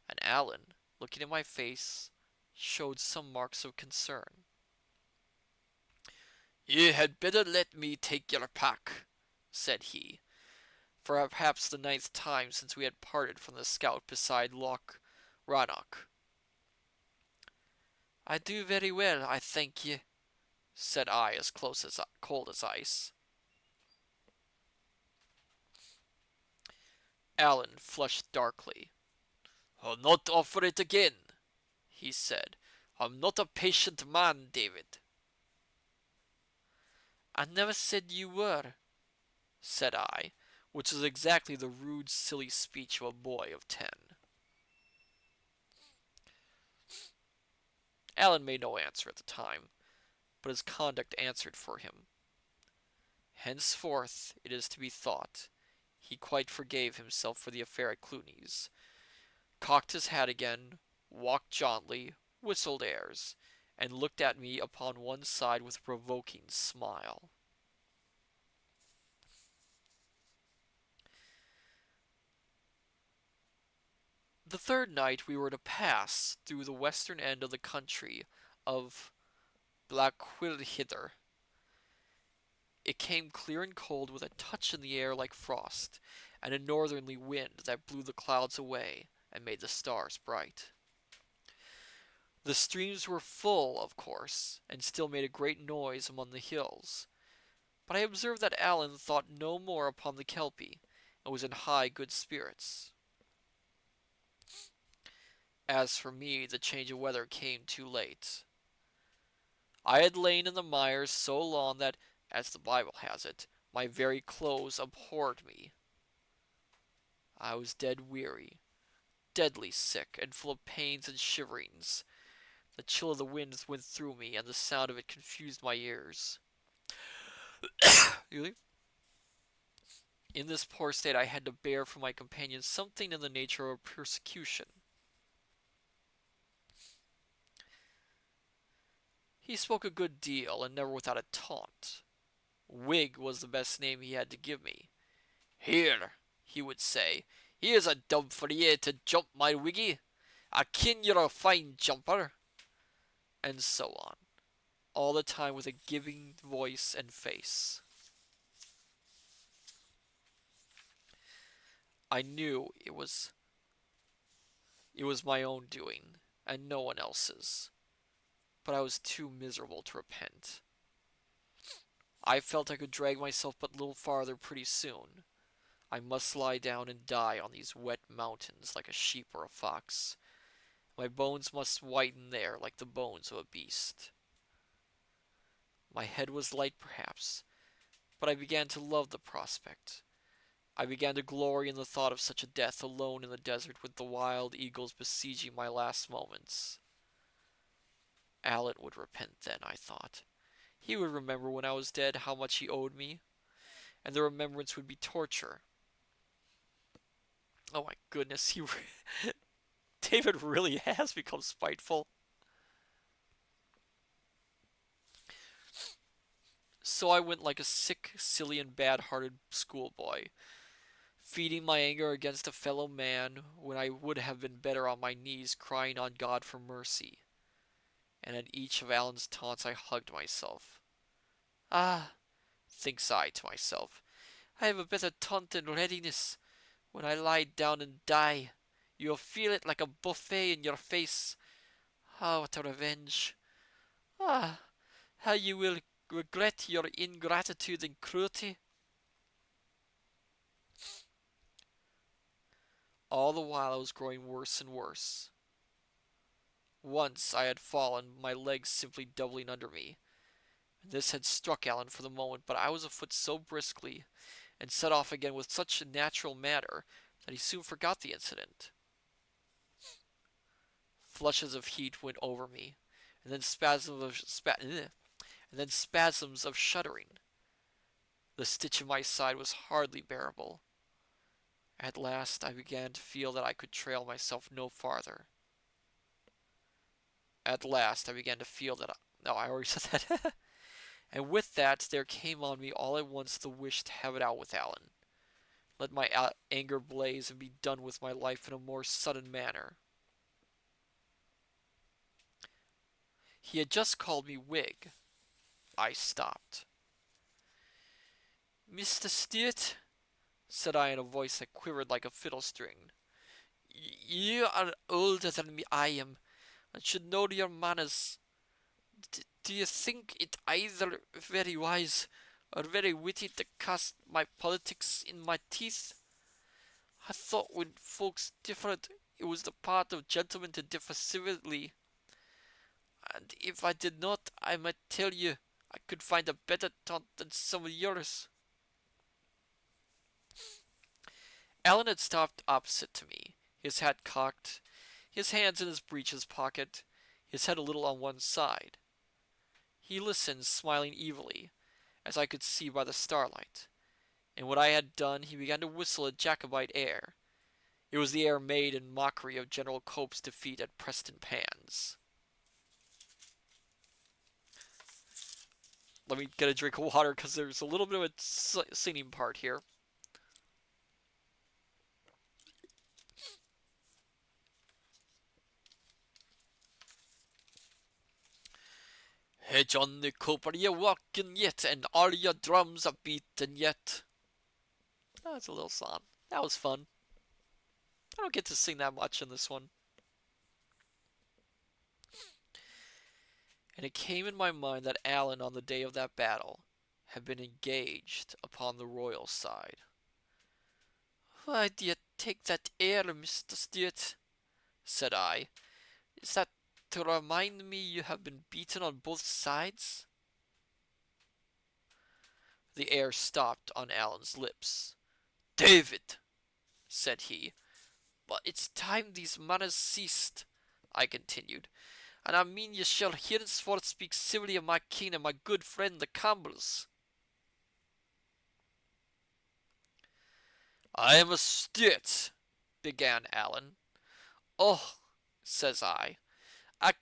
S1: and Allan, looking in my face, showed some marks of concern. "You had better let me take your pack," said he, for perhaps the 9th time since we had parted from the scout beside Loch Rannoch. "I do very well, I thank ye," said I, as close as cold as ice. Alan flushed darkly. "I'll not offer it again," he said. "I'm not a patient man, David." "I never said you were," said I, which was exactly the rude, silly speech of a boy of 10. Alan made no answer at the time, but his conduct answered for him. Henceforth, it is to be thought, he quite forgave himself for the affair at Cluny's, cocked his hat again, walked jauntily, whistled airs, and looked at me upon one side with a provoking smile. The third night we were to pass through the western end of the country of Blackquilhither. It came clear and cold, with a touch in the air like frost, and a northerly wind that blew the clouds away and made the stars bright. The streams were full, of course, and still made a great noise among the hills, but I observed that Allan thought no more upon the Kelpie, and was in high good spirits. As for me, the change of weather came too late. I had lain in the mire so long that, as the Bible has it, my very clothes abhorred me. I was dead weary, deadly sick, and full of pains and shiverings. The chill of the wind went through me, and the sound of it confused my ears. In this poor state I had to bear from my companion something in the nature of a persecution. He spoke a good deal, and never without a taunt. Whig was the best name he had to give me. "Here," he would say, "here's a dub for ye to jump, my Wiggy. I ken you're a fine jumper," and so on, all the time with a giving voice and face. I knew it was my own doing, and no one else's, but I was too miserable to repent. I felt I could drag myself but little farther pretty soon. I must lie down and die on these wet mountains like a sheep or a fox. My bones must whiten there like the bones of a beast. My head was light, perhaps, but I began to love the prospect. I began to glory in the thought of such a death, alone in the desert with the wild eagles besieging my last moments. Allan would repent then, I thought. He would remember when I was dead how much he owed me, and the remembrance would be torture. Oh my goodness, David really has become spiteful. So I went like a sick, silly, and bad-hearted schoolboy, feeding my anger against a fellow man when I would have been better on my knees crying on God for mercy. And at each of Allan's taunts I hugged myself. "Ah," thinks I to myself, "I have a better taunt in readiness. When I lie down and die, you'll feel it like a buffet in your face. Ah, what a revenge! Ah, how you will regret your ingratitude and cruelty." All the while I was growing worse and worse. Once I had fallen, my legs simply doubling under me, and this had struck Allan for the moment, but I was afoot so briskly, and set off again with such a natural manner, that he soon forgot the incident. Flushes of heat went over me, and then spasms of shuddering. The stitch in my side was hardly bearable. At last I began to feel that I could trail myself no farther. At last I began to feel that no, I already said that. And with that there came on me all at once the wish to have it out with Allan. Let my anger blaze and be done with my life in a more sudden manner. He had just called me Whig. I stopped. "Mr. Stewart," said I in a voice that quivered like a fiddle string, "you are older than I am, and should know your manners. Do you think it either very wise or very witty to cast my politics in my teeth? I thought when folks differed, it was the part of gentlemen to differ civilly, and if I did not, I might tell you I could find a better taunt than some of yours. Alan had stopped opposite to me, his hat cocked, his hands in his breeches pocket, his head a little on one side. He listened, smiling evilly, as I could see by the starlight, and when I had done he began to whistle a Jacobite air. It was the air made in mockery of General Cope's defeat at Preston Pans. Let me get a drink of water because there's a little bit of a singing part here. Hey Johnny Cope, are you walking yet? And all your drums are beaten yet? That's a little song. That was fun. I don't get to sing that much in this one. And it came in my mind that Alan, on the day of that battle, had been engaged upon the royal side. Why do you take that air, Mr. Stewart? Said I. Is that to remind me you have been beaten on both sides? The air stopped on Alan's lips. David, said he. But it's time these manners ceased, I continued, and I mean you shall henceforth speak civilly of my king and my good friend the Campbells. I am a Stuart, began Alan. Oh, says I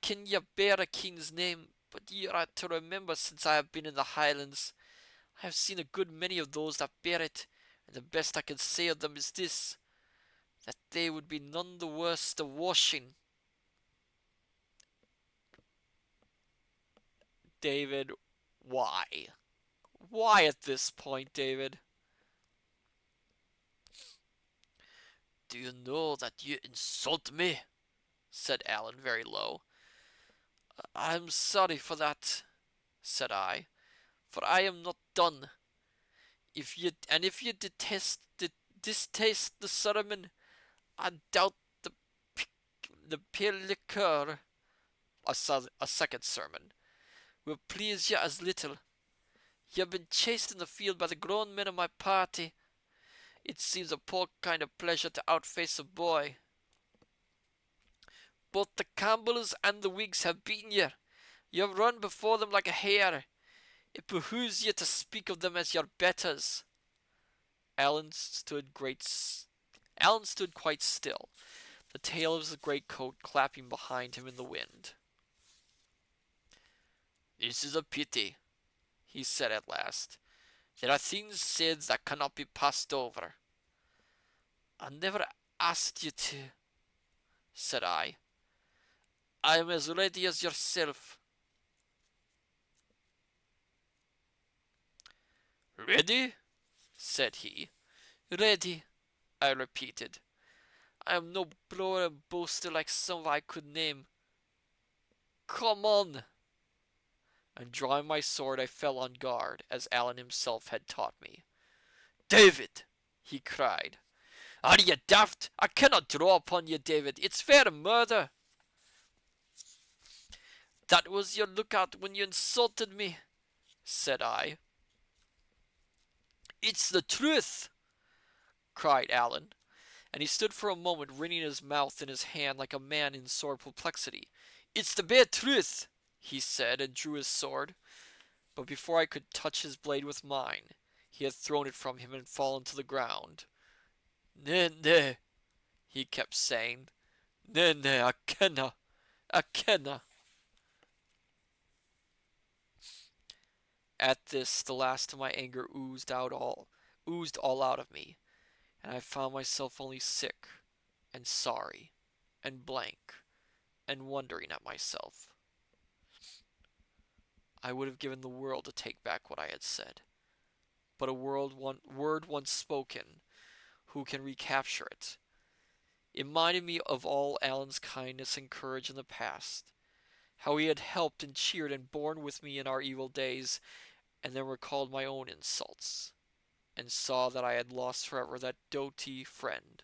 S1: ken ye bear a king's name, but ye are to remember since I have been in the Highlands, I have seen a good many of those that bear it, and the best I can say of them is this, that they would be none the worse the washing. David, why? Why at this point, David? Do you know that you insult me? Said Alan very low. I'm sorry for that, said I, for I am not done. If you distaste the sermon, I doubt the pale liqueur, a second sermon, will please you as little. You have been chased in the field by the grown men of my party. It seems a poor kind of pleasure to outface a boy. Both the Campbells and the Whigs have beaten you. You have run before them like a hare. It behooves you to speak of them as your betters. Alan stood quite still, the tail of his greatcoat clapping behind him in the wind. This is a pity, he said at last. There are things said that cannot be passed over. I never asked you to, said I. I am as ready as yourself. Ready? Said he. Ready, I repeated. I am no blower and boaster like some I could name. Come on! And drawing my sword, I fell on guard, as Alan himself had taught me. David! He cried. Are you daft? I cannot draw upon you, David. It's fair murder. That was your lookout when you insulted me, said I. It's the truth, cried Alan, and he stood for a moment wringing his mouth in his hand like a man in sore perplexity. It's the bare truth, he said, and drew his sword. But before I could touch his blade with mine, he had thrown it from him and fallen to the ground. Nay, nay, he kept saying. Nay, nay, I kenna, I kenna. At this, the last of my anger oozed all out of me, and I found myself only sick and sorry and blank and wondering at myself. I would have given the world to take back what I had said, but a word once spoken, who can recapture it? It reminded me of all Alan's kindness and courage in the past, how he had helped and cheered and borne with me in our evil days, and then recalled my own insults, and saw that I had lost forever that doughty friend.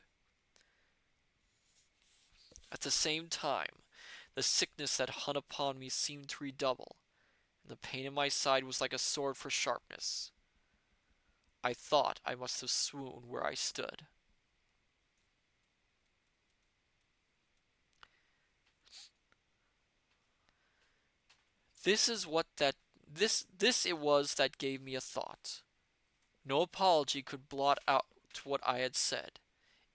S1: At the same time, the sickness that hung upon me seemed to redouble, and the pain in my side was like a sword for sharpness. I thought I must have swooned where I stood. This is what that this it was that gave me a thought. No apology could blot out what I had said.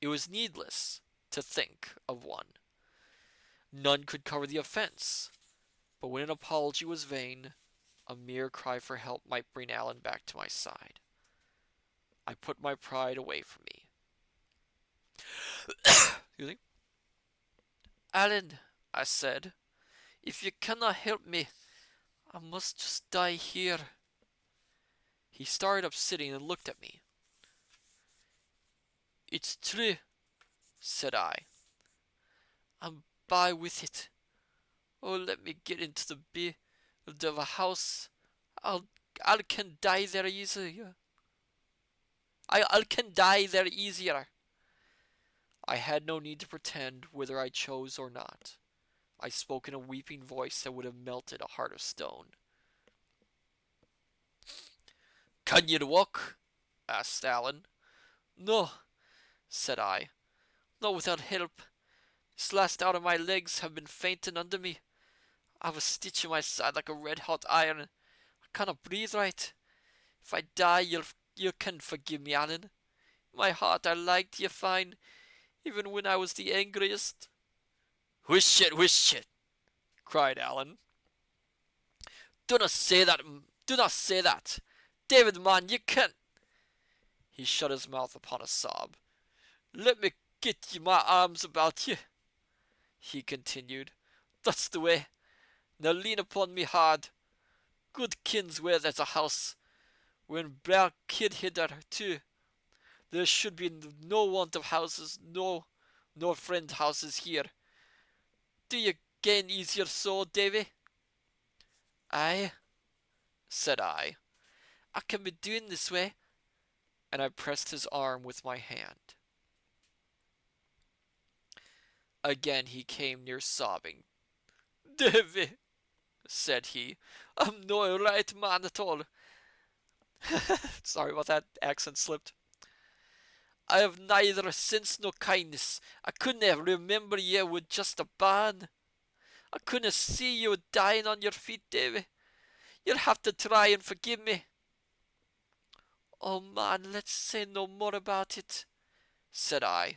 S1: It was needless to think of one. None could cover the offense. But when an apology was vain, a mere cry for help might bring Alan back to my side. I put my pride away from me. Excuse me. Alan, I said, if you cannot help me, I must just die here. He started up sitting and looked at me. It's true, said I. I'm by with it. Oh, let me get into the build of a house. I'll I can die there easier. I can die there easier. I had no need to pretend whether I chose or not. I spoke in a weeping voice that would have melted a heart of stone. Can you walk? Asked Alan. No, said I. Not without help. This last hour my legs have been fainting under me. I have a stitch in my side like a red-hot iron. I cannot breathe right. If I die, you can forgive me, Alan. In my heart I liked you fine, even when I was the angriest. Whish it, cried Alan. Do not say that, do not say that. David, man, you can't. He shut his mouth upon a sob. Let me get you my arms about you, he continued. That's the way. Now lean upon me hard. Good kins where there's a house. When Blair kid hither too. There should be no want of houses, no friend houses here. Do you gain easier so, Davy? Aye, said I. I can be doing this way, and I pressed his arm with my hand. Again he came near sobbing. Davy, said he, I'm no right man at all. Sorry about that, accent slipped. I have neither sense nor kindness. I couldn't remember you with just a bairn. I couldn't see you dying on your feet, Davy. You'll have to try and forgive me. Oh man, let's say no more about it, said I.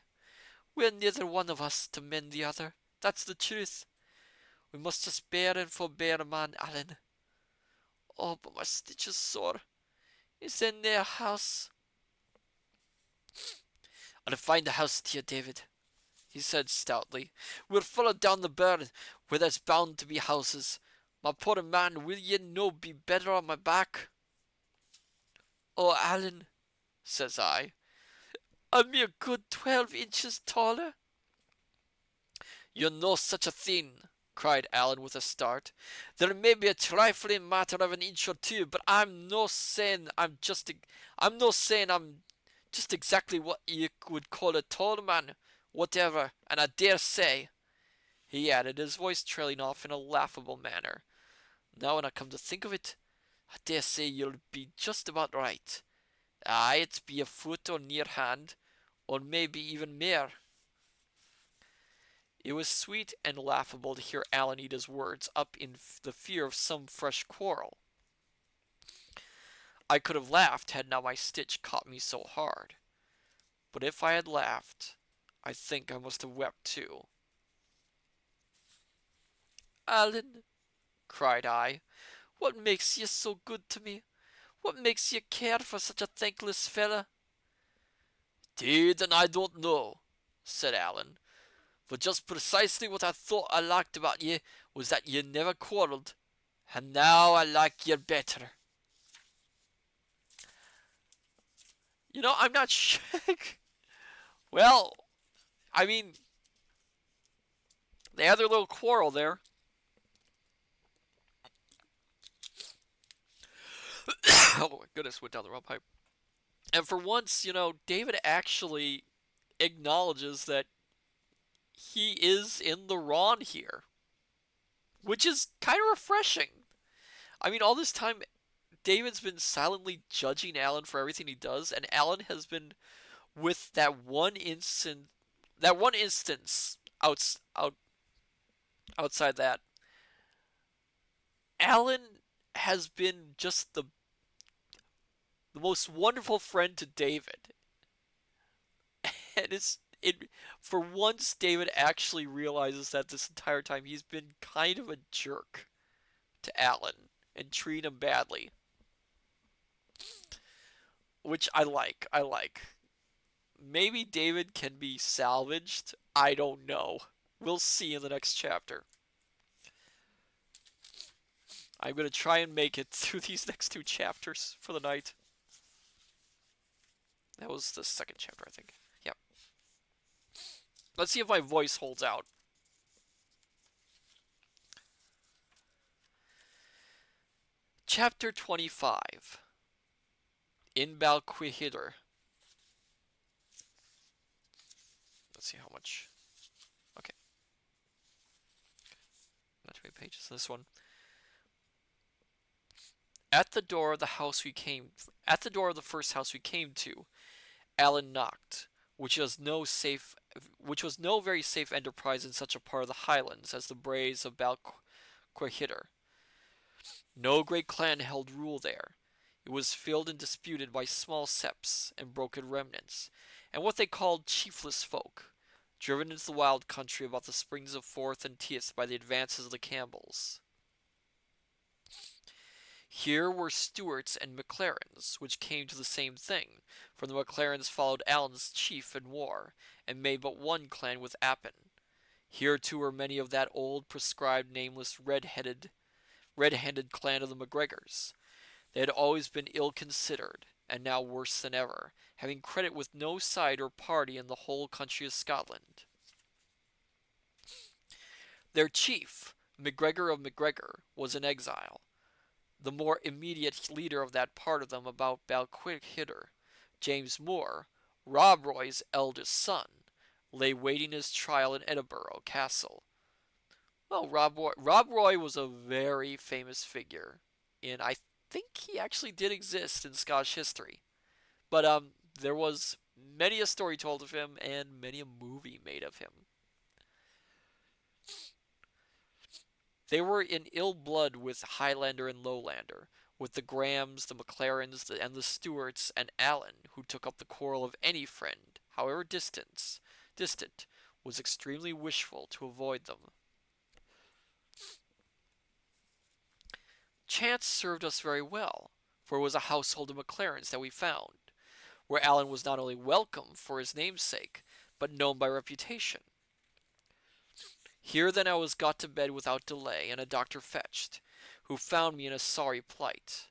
S1: We're neither one of us to mend the other. That's the truth. We must just bear and forbear, man, Alan. Oh, but my stitch is sore. Is there near a house? I'll find a house to you, David, he said stoutly. We'll follow down the burn where there's bound to be houses. My poor man, will ye no be better on my back? Oh, Alan, says I, I'm a good 12 inches taller. You're no such a thing, cried Alan with a start. There may be a trifling matter of an inch or two, but I'm no saying I'm just exactly what you would call a tall man, whatever, and I dare say, he added, his voice trailing off in a laughable manner. Now when I come to think of it, I dare say you'll be just about right. Aye, it be a foot or near hand, or maybe even mair. It was sweet and laughable to hear Alan eat his words up in the fear of some fresh quarrel. I could have laughed had not my stitch caught me so hard. But if I had laughed, I think I must have wept too. Alan, cried I, what makes you so good to me? What makes you care for such a thankless fella? "'Deed, and I don't know," said Alan. "For just precisely what I thought I liked about ye was that ye never quarrelled, and now I like ye better." I'm not sure. Well, I mean, they had their little quarrel there. Oh my goodness, went down the wrong pipe. And for once, David actually acknowledges that he is in the wrong here, which is kind of refreshing. I mean, all this time, David's been silently judging Alan for everything he does, and Alan has been with that one instance outside that. Alan has been just the most wonderful friend to David, and it for once David actually realizes that this entire time he's been kind of a jerk to Alan and treat him badly, which I like. I like. Maybe David can be salvaged. I don't know. We'll see in the next chapter. I'm going to try and make it through these next two chapters for the night. That was the second chapter, I think. Yep. Let's see if my voice holds out. Chapter 25. In Balquihidr. Let's see how much. Okay. Not too many pages in this one. At the door of the first house we came to, Alan knocked, which was no very safe enterprise in such a part of the Highlands as the braes of Balquihidr. No great clan held rule there. It was filled and disputed by small septs and broken remnants, and what they called chiefless folk, driven into the wild country about the springs of Forth and Teith by the advances of the Campbells. Here were Stuarts and MacLarens, which came to the same thing, for the MacLarens followed Alan's chief in war, and made but one clan with Appin. Here too were many of that old prescribed nameless red-handed clan of the MacGregors. They had always been ill considered, and now worse than ever, having credit with no side or party in the whole country of Scotland. Their chief, MacGregor of MacGregor, was in exile. The more immediate leader of that part of them about Balquhidr, James Moore, Rob Roy's eldest son, lay waiting his trial in Edinburgh Castle. Well, Rob Roy was a very famous figure I think he actually did exist in Scottish history. But there was many a story told of him and many a movie made of him. They were in ill blood with Highlander and Lowlander, with the Grahams, the MacLarens, and the Stuarts, and Alan, who took up the quarrel of any friend, however distant, was extremely wishful to avoid them. Chance served us very well, for it was a household of MacLarens that we found, where Alan was not only welcome for his namesake, but known by reputation. Here then I was got to bed without delay, and a doctor fetched, who found me in a sorry plight.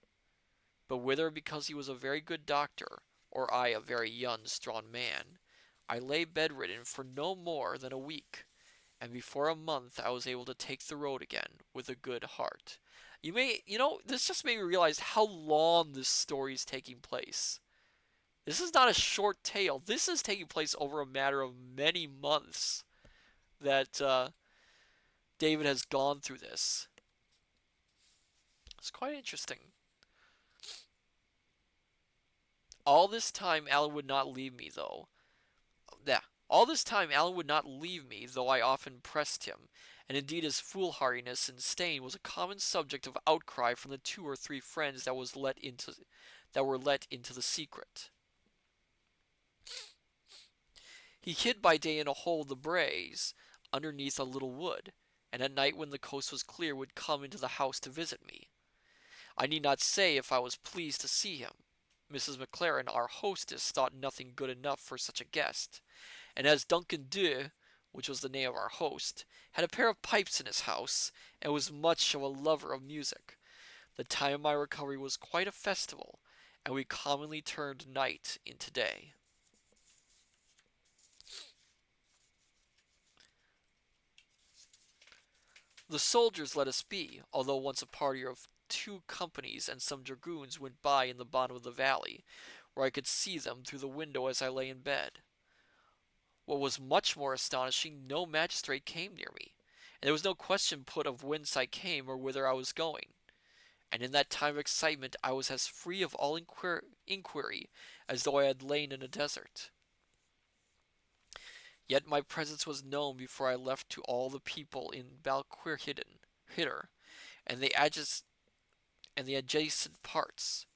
S1: But whether because he was a very good doctor, or I a very young, strong man, I lay bedridden for no more than a week, and before a month I was able to take the road again with a good heart. This just made me realize how long this story is taking place. This is not a short tale. This is taking place over a matter of many months that David has gone through this. It's quite interesting. All this time, Alan would not leave me, though. Yeah, all this time, Alan would not leave me, though I often pressed him, and indeed his foolhardiness in staying was a common subject of outcry from the 2 or 3 friends that were let into the secret. He hid by day in a hole of the braes, underneath a little wood, and at night when the coast was clear would come into the house to visit me. I need not say if I was pleased to see him. Mrs. MacLaren, our hostess, thought nothing good enough for such a guest, and as Duncan Dhu, which was the name of our host, had a pair of pipes in his house, and was much of a lover of music, the time of my recovery was quite a festival, and we commonly turned night into day. The soldiers let us be, although once a party of two companies and some dragoons went by in the bottom of the valley, where I could see them through the window as I lay in bed. What was much more astonishing, no magistrate came near me, and there was no question put of whence I came or whither I was going. And in that time of excitement I was as free of all inquiry as though I had lain in a desert. Yet my presence was known before I left to all the people in Balquhidder and the adjacent parts,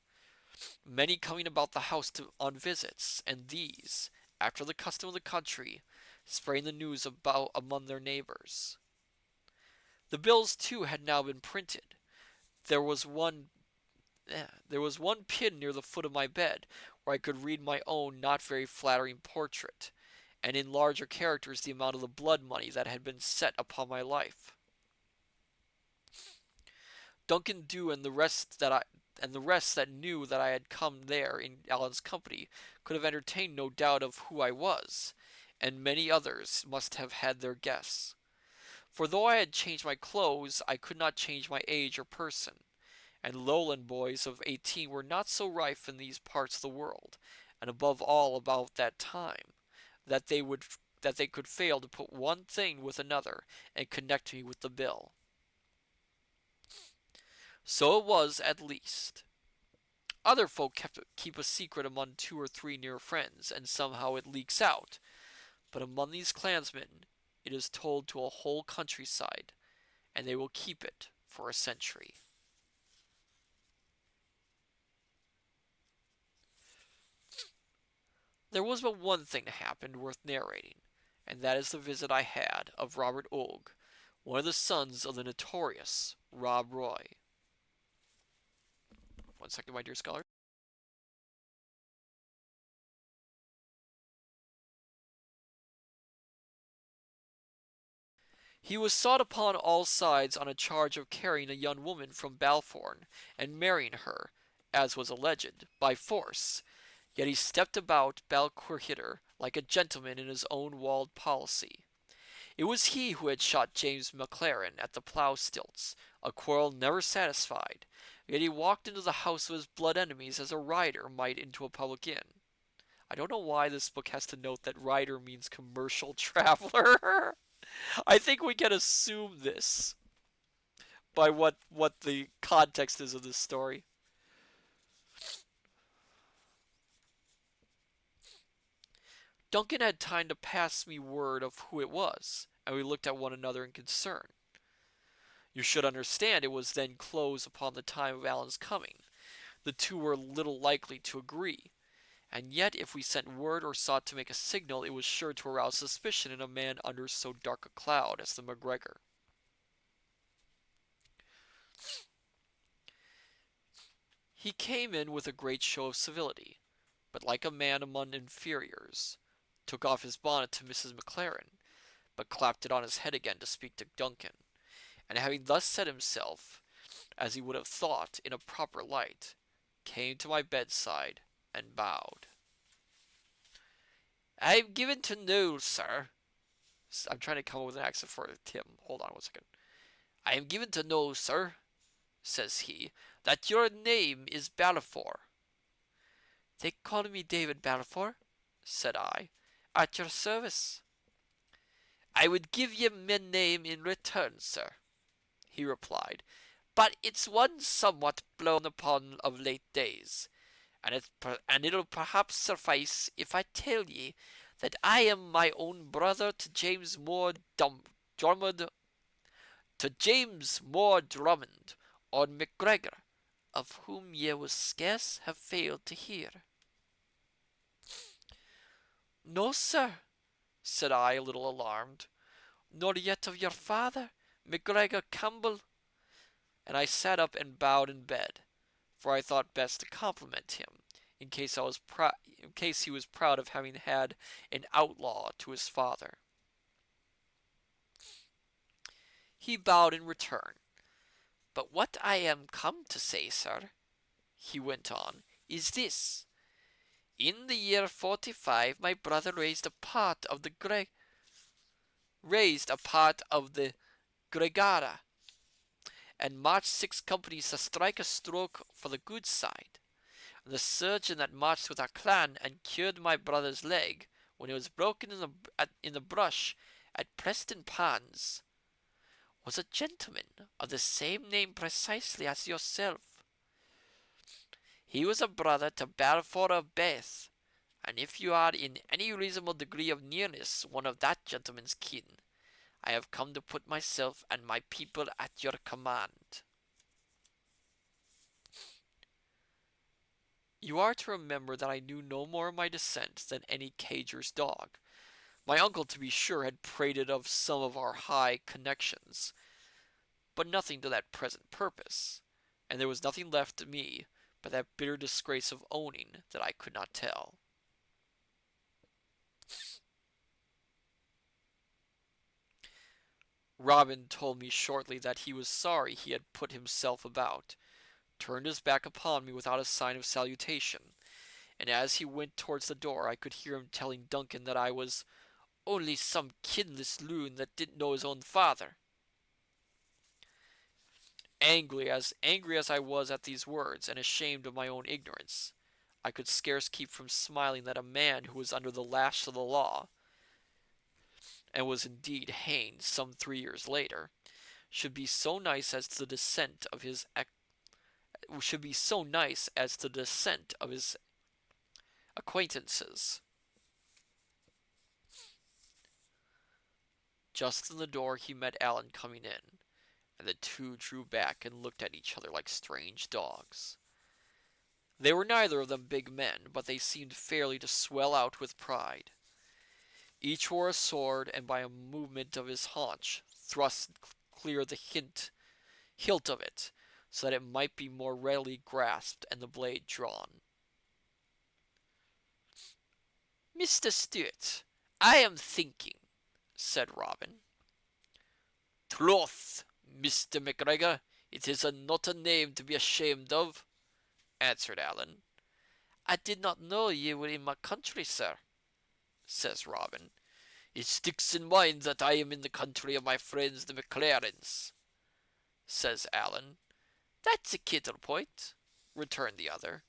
S1: many coming about the house on visits, and these, after the custom of the country, spreading the news about among their neighbors. The bills, too, had now been printed. There was one there was one pin near the foot of my bed where I could read my own not very flattering portrait, and in larger characters the amount of the blood money that had been set upon my life. Duncan Dhu and the rest that knew that I had come there in Allan's company could have entertained no doubt of who I was, and many others must have had their guess. For though I had changed my clothes, I could not change my age or person, and Lowland boys of 18 were not so rife in these parts of the world, and above all about that time, that they could fail to put one thing with another and connect me with the bill. So it was, at least. Other folk keep a secret among two or three near friends, and somehow it leaks out. But among these clansmen it is told to a whole countryside, and they will keep it for a century. There was but one thing that happened worth narrating, and that is the visit I had of Robert Oig, one of the sons of the notorious Rob Roy. One second, my dear scholar. He was sought upon all sides on a charge of carrying a young woman from Balforn and marrying her, as was alleged, by force, yet he stepped about Balquhidder like a gentleman in his own walled policy. It was he who had shot James McLaren at the plough stilts, a quarrel never satisfied, yet he walked into the house of his blood enemies as a rider might into a public inn. I don't know why this book has to note that rider means commercial traveler. I think we can assume this by what the context is of this story. Duncan had time to pass me word of who it was, and we looked at one another in concern. You should understand it was then close upon the time of Allan's coming. The two were little likely to agree, and yet if we sent word or sought to make a signal it was sure to arouse suspicion in a man under so dark a cloud as the MacGregor. He came in with a great show of civility, but like a man among inferiors, took off his bonnet to Mrs. McLaren, but clapped it on his head again to speak to Duncan, and having thus set himself, as he would have thought, in a proper light, came to my bedside and bowed. I am given to know, sir. I'm trying to come up with an accent for Tim. Hold on one second. I am given to know, sir, says he, that your name is Balfour. They call me David Balfour, said I, at your service. I would give ye my name in return, sir, he replied, but it's one somewhat blown upon of late days, and it'll perhaps suffice if I tell ye that I am my own brother to James Moore Drummond, or MacGregor, of whom ye will scarce have failed to hear. No, sir, said I, a little alarmed, nor yet of your father, MacGregor Campbell. And I sat up and bowed in bed, for I thought best to compliment him, in case he was proud of having had an outlaw to his father. He bowed in return. But what I am come to say, sir, he went on, is this. In the year 45 my brother raised a part of the Gregara, and marched 6 companies to strike a stroke for the good side. And the surgeon that marched with our clan and cured my brother's leg when it was broken in the brush at Preston Pans was a gentleman of the same name precisely as yourself. He was a brother to Balfour of Bath, and if you are in any reasonable degree of nearness one of that gentleman's kin, I have come to put myself and my people at your command. You are to remember that I knew no more of my descent than any cager's dog. My uncle, to be sure, had prated of some of our high connections, but nothing to that present purpose, and there was nothing left to me but that bitter disgrace of owning that I could not tell. Robin told me shortly that he was sorry he had put himself about, turned his back upon me without a sign of salutation, and as he went towards the door I could hear him telling Duncan that I was only some kidless loon that didn't know his own father. Angry as I was at these words, and ashamed of my own ignorance, I could scarce keep from smiling that a man who was under the lash of the law, and was indeed hanged some 3 years later, should be so nice as to the descent of his acquaintances. Just in the door he met Alan coming in, and the two drew back and looked at each other like strange dogs. They were neither of them big men, but they seemed fairly to swell out with pride. Each wore a sword, and by a movement of his haunch thrust clear the hilt of it, so that it might be more readily grasped and the blade drawn. "Mr. Stewart, I am thinking," said Robin. "Troth, Mr. McGregor, it is not a name to be ashamed of," answered Allan. "I did not know ye were in my country, sir," says Robin. "It sticks in mind that I am in the country of my friends the McLarens," says Allan. "That's a kittle point," returned the other.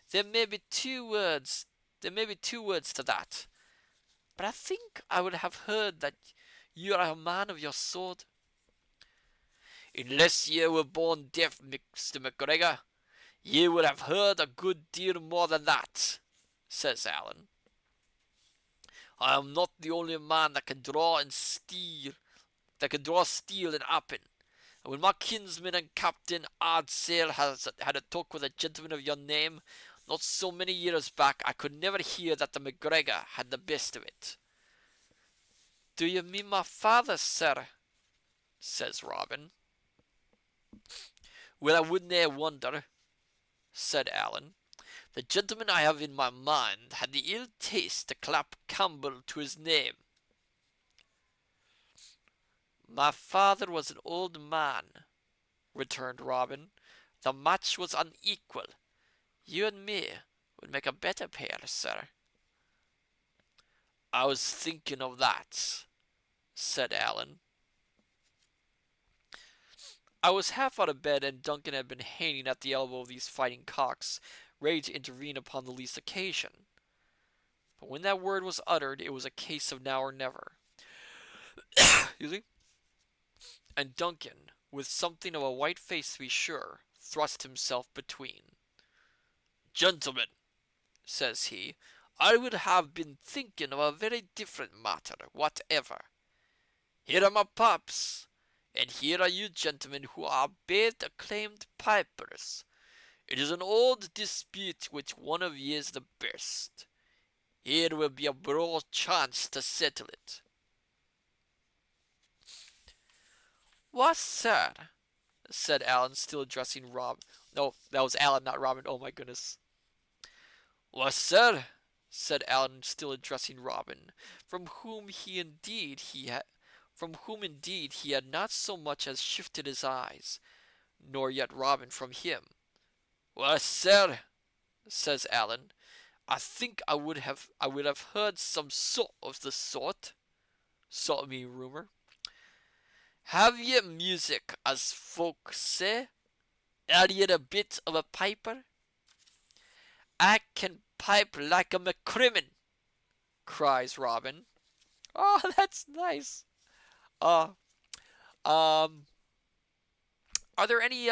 S1: There may be two words to that, but I think I would have heard that you are a man of your sword." "Unless ye were born deaf, Mr. McGregor, ye would have heard a good deal more than that," says Allan. "I am not the only man that can draw steel and happen. And when my kinsman and Captain Ardsale had a talk with a gentleman of your name, not so many years back, I could never hear that the McGregor had the best of it." "Do you mean my father, sir?" says Robin. "Well, I wouldn't wonder," said Allan. "The gentleman I have in my mind had the ill taste to clap Campbell to his name." "My father was an old man," returned Robin. "The match was unequal. You and me would make a better pair, sir." "I was thinking of that," said Allan. I was half out of bed, and Duncan had been hanging at the elbow of these fighting cocks, ready to intervene upon the least occasion. But when that word was uttered, it was a case of now or never. Excuse me. And Duncan, with something of a white face to be sure, thrust himself between. "Gentlemen," says he, "I would have been thinking of a very different matter whatever. Here are my pipes, and here are you gentlemen who are both acclaimed pipers. It is an old dispute which one of ye is the best. Here will be a broad chance to settle it." "Why, sir," said Allan, still addressing Rob. No, that was Allan, not Robin. Oh my goodness. "Why, sir," said Allan, still addressing Robin, from whom indeed he had not so much as shifted his eyes, nor yet Robin from him. "Why, sir," says Allan, "I think I would have heard some sort of the sort, me rumour. Have ye music, as folk say? Are ye a bit of a piper? I can pipe like a McCrimmon, cries Robin. Oh, that's nice. Uh, um, are there any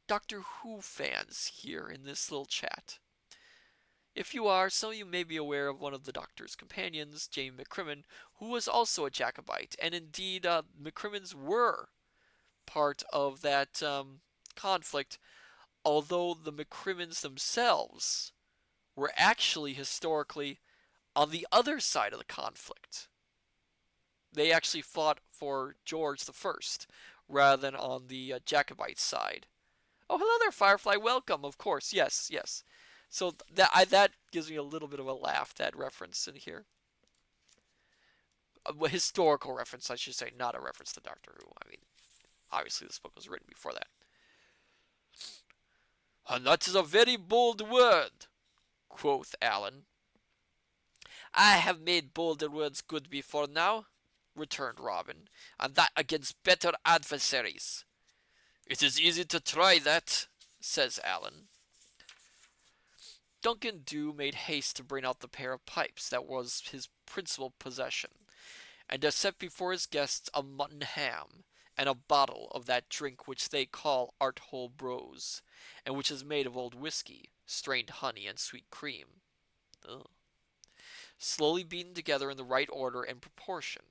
S1: Doctor Who fans here in this little chat? If you are, some of you may be aware of one of the Doctor's companions, Jamie McCrimmon, who was also a Jacobite, and indeed, McCrimmons were part of that conflict, although the McCrimmons themselves were actually historically on the other side of the conflict. They actually fought for George the First rather than on the Jacobite side. Oh, hello there, Firefly. Welcome. Of course, yes, yes. So that gives me a little bit of a laugh. That reference in here, a historical reference, I should say, not a reference to Doctor Who. I mean, obviously this book was written before that. And that is a very bold word, quoth Alan. I have made bolder words good before now, returned Robin, and that against better adversaries. It is easy to try that, says Alan. Duncan Dhu made haste to bring out the pair of pipes that was his principal possession, and to set before his guests a mutton ham and a bottle of that drink which they call Arthole Brose, and which is made of old whiskey, strained honey, and sweet cream. Ugh. Slowly beaten together in the right order and proportion.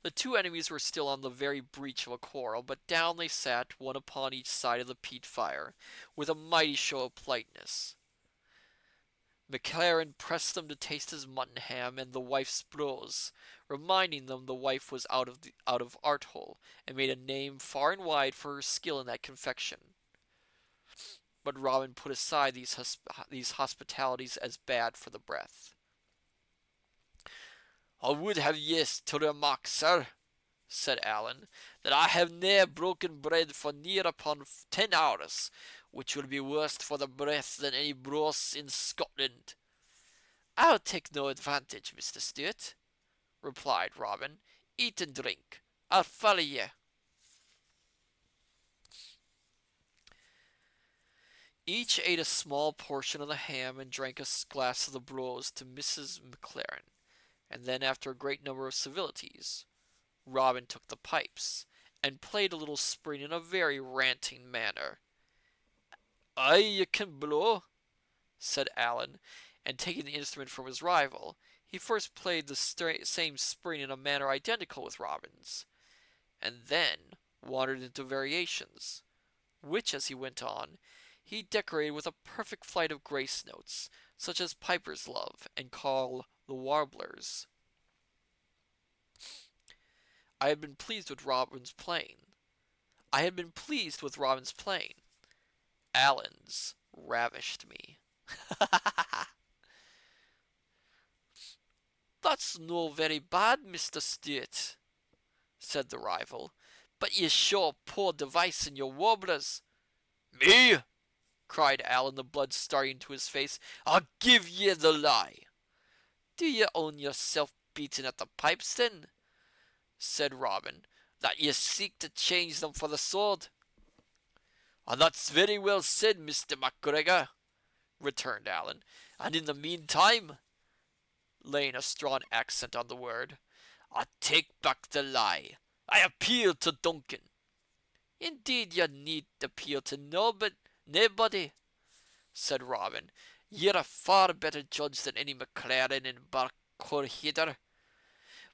S1: The two enemies were still on the very breach of a quarrel, but down they sat, one upon each side of the peat fire, with a mighty show of politeness. McLaren pressed them to taste his mutton ham and the wife's brose, reminding them the wife was out of Arthole, and made a name far and wide for her skill in that confection. But Robin put aside these hospitalities as bad for the breath. I would have yes to remark, sir, said Alan, that I have ne'er broken bread for near upon 10 hours, which will be worse for the breath than any brose in Scotland. I'll take no advantage, Mr. Stewart, replied Robin. Eat and drink. I'll follow ye. Each ate a small portion of the ham and drank a glass of the brose to Mrs. McLaren, and then, after a great number of civilities, Robin took the pipes, and played a little spring in a very ranting manner. Aye, you can blow, said Alan, and taking the instrument from his rival, he first played the same spring in a manner identical with Robin's, and then wandered into variations, which, as he went on, he decorated with a perfect flight of grace notes, such as pipers love and call the warblers. I had been pleased with Robin's playing. Alan's ravished me. That's no very bad, Mr. Stewart, said the rival, but ye show poor device in your warblers. Me? Cried Alan, the blood starting to his face. I'll give ye the lie. Do ye own yourself beaten at the pipes, then? Said Robin, that ye seek to change them for the sword? And that's very well said, Mr. MacGregor, returned Alan, and in the meantime, laying a strong accent on the word, I take back the lie. I appeal to Duncan. Indeed, ye need appeal to nobody, said Robin. Ye're a far better judge than any McLaren in Barkhorheader,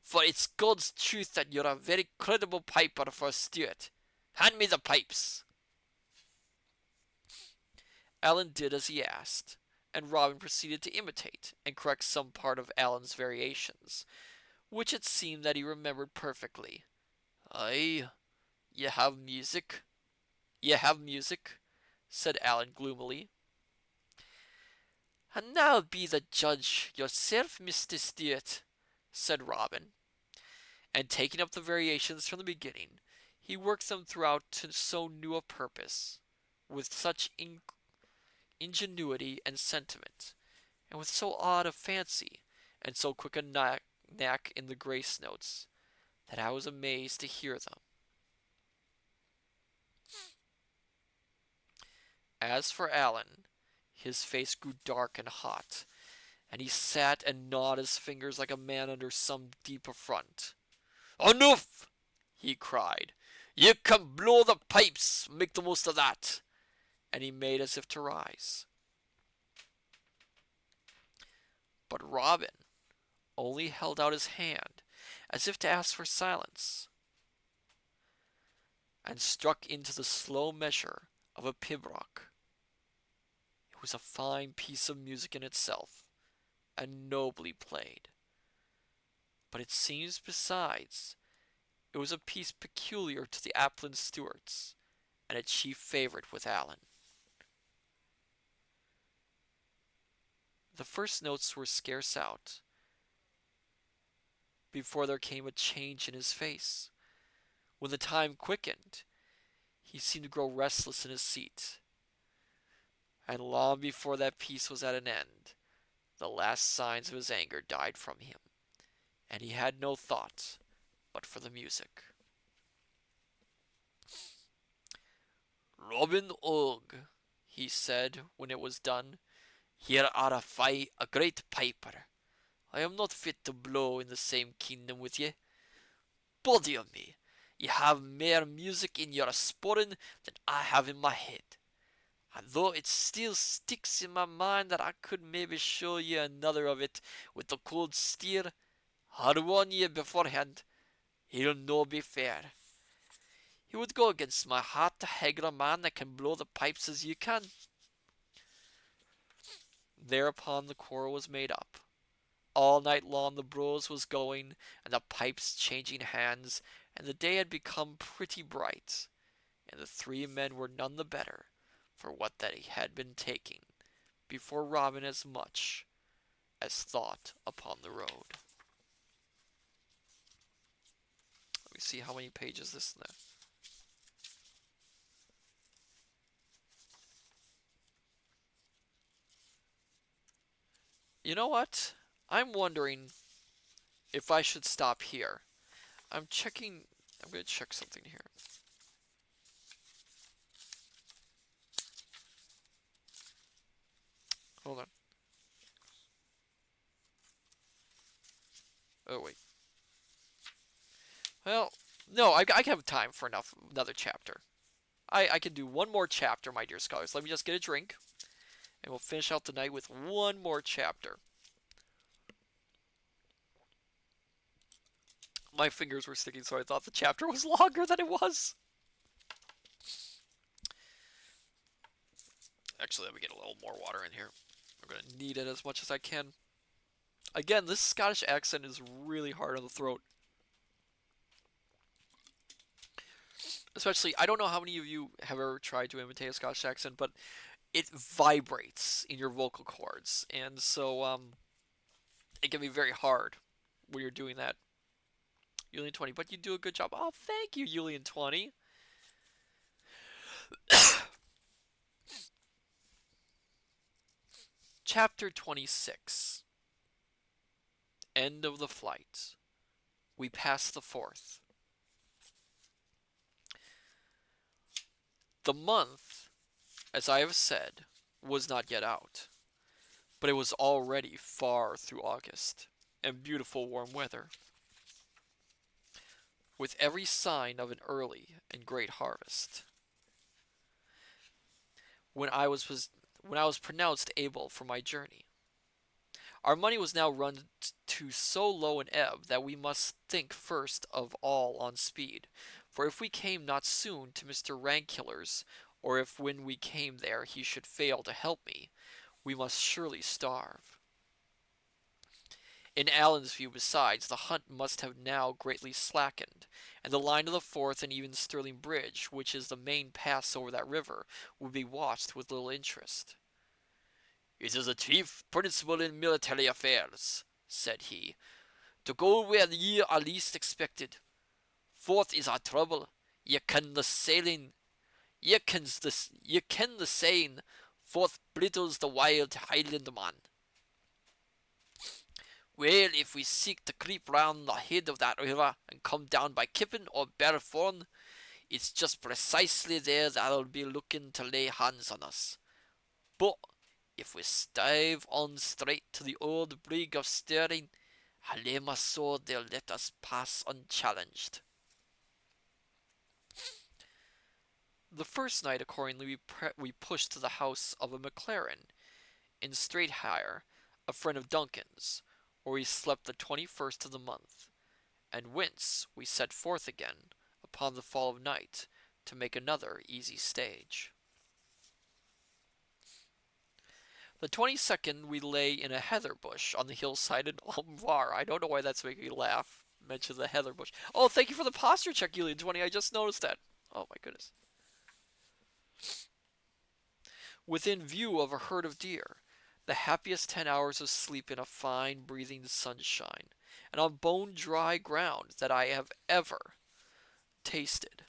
S1: for it's God's truth that you're a very credible piper for a Stewart. Hand me the pipes. Alan did as he asked, and Robin proceeded to imitate and correct some part of Alan's variations, which it seemed that he remembered perfectly. Aye, ye have music, said Alan gloomily. And now be the judge yourself, Mr. Stewart, said Robin, and taking up the variations from the beginning, he worked them throughout to so new a purpose, with such ingenuity and sentiment, and with so odd a fancy, and so quick a knack in the grace notes, that I was amazed to hear them. As for Alan, his face grew dark and hot, and he sat and gnawed his fingers like a man under some deep affront. "Enough!" he cried. "You can blow the pipes. Make the most of that." And he made as if to rise. But Robin only held out his hand as if to ask for silence, and struck into the slow measure of a pibroch. It was a fine piece of music in itself, and nobly played. But it seems, besides, it was a piece peculiar to the Appin Stewarts, and a chief favourite with Alan. The first notes were scarce out, before there came a change in his face. When the time quickened, he seemed to grow restless in his seat, and long before that piece was at an end, the last signs of his anger died from him, and he had no thought but for the music. "Robin Og," he said when it was done, "here are a great piper. I am not fit to blow in the same kingdom with ye. Body o' me, ye have mair music in your sporran than I have in my head. And though it still sticks in my mind that I could maybe show ye another of it with the cold steer, I'd warn ye beforehand, it'll no be fair. It would go against my heart to haggle a man that can blow the pipes as you can." Thereupon the quarrel was made up. All night long the brose was going, and the pipes changing hands, and the day had become pretty bright, and the three men were none the better for what they had been taking, before Robin as much as thought upon the road. Let me see how many pages this is. You know what? I'm wondering if I should stop here. I'm going to check something here. Hold on. Oh, wait. Well, no, I have time for another chapter. I can do one more chapter, my dear scholars. Let me just get a drink, and we'll finish out the night with one more chapter. My fingers were sticking, so I thought the chapter was longer than it was. Actually, let me get a little more water in here. I'm going to need it as much as I can. Again, this Scottish accent is really hard on the throat. Especially, I don't know how many of you have ever tried to imitate a Scottish accent, but it vibrates in your vocal cords, and so it can be very hard when you're doing that. Julian20, but you do a good job. Oh, thank you, Julian20. Chapter 26. End of the flight. We pass the 4th. The month, as I have said, was not yet out, but it was already far through August, and beautiful warm weather, with every sign of an early and great harvest. When I was pronounced able for my journey, our money was now run to so low an ebb that we must think first of all on speed, for if we came not soon to Mr. Rankiller's, or if when we came there he should fail to help me, we must surely starve. In Allen's view, besides, the hunt must have now greatly slackened, and the line of the Forth and even Stirling Bridge, which is the main pass over that river, would be watched with little interest. "It is a chief principle in military affairs," said he, "to go where ye are least expected. Forth is our trouble. Ye ken the saying. Forth brittles the wild Highlandman." Well, if we seek to creep round the head of that river and come down by Kippen or Barrethorn, it's just precisely there that I'll be looking to lay hands on us. But if we stave on straight to the old brig of Stirling, I lay my sword they'll let us pass unchallenged. The first night, accordingly, we pushed to the house of a McLaren in Straithhire, a friend of Duncan's, where we slept the 21st of the month, and whence we set forth again upon the fall of night to make another easy stage. The 22nd we lay in a heather bush on the hillside in Almvar. I don't know why that's making me laugh. Mention the heather bush. Oh, thank you for the posture check, Julian20. I just noticed that. Oh my goodness. Within view of a herd of deer, the happiest 10 hours of sleep in a fine breathing sunshine, and on bone dry ground that I have ever tasted.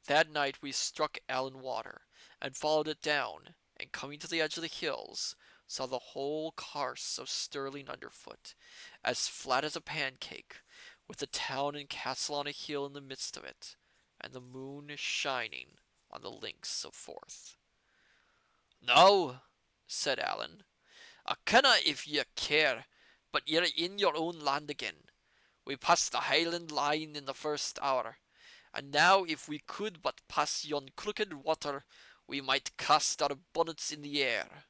S1: That night we struck Allen Water, and followed it down, and coming to the edge of the hills, saw the whole carse of Stirling underfoot, as flat as a pancake, with the town and castle on a hill in the midst of it, and the moon shining on the links of Forth. "Now," said Allan, "I kenna if ye care, but ye're in your own land again. We passed the Highland line in the first hour, and now if we could but pass yon crooked water, we might cast our bonnets in the air."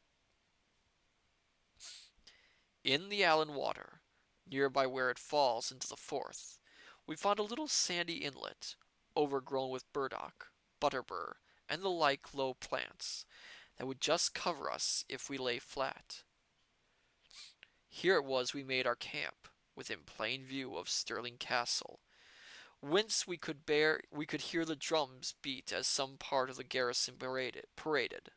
S1: In the Allan Water, near by where it falls into the Forth, we found a little sandy inlet, overgrown with burdock, butterbur, and the like low plants, that would just cover us if we lay flat. Here it was we made our camp, within plain view of Stirling Castle, whence we could hear the drums beat as some part of the garrison paraded.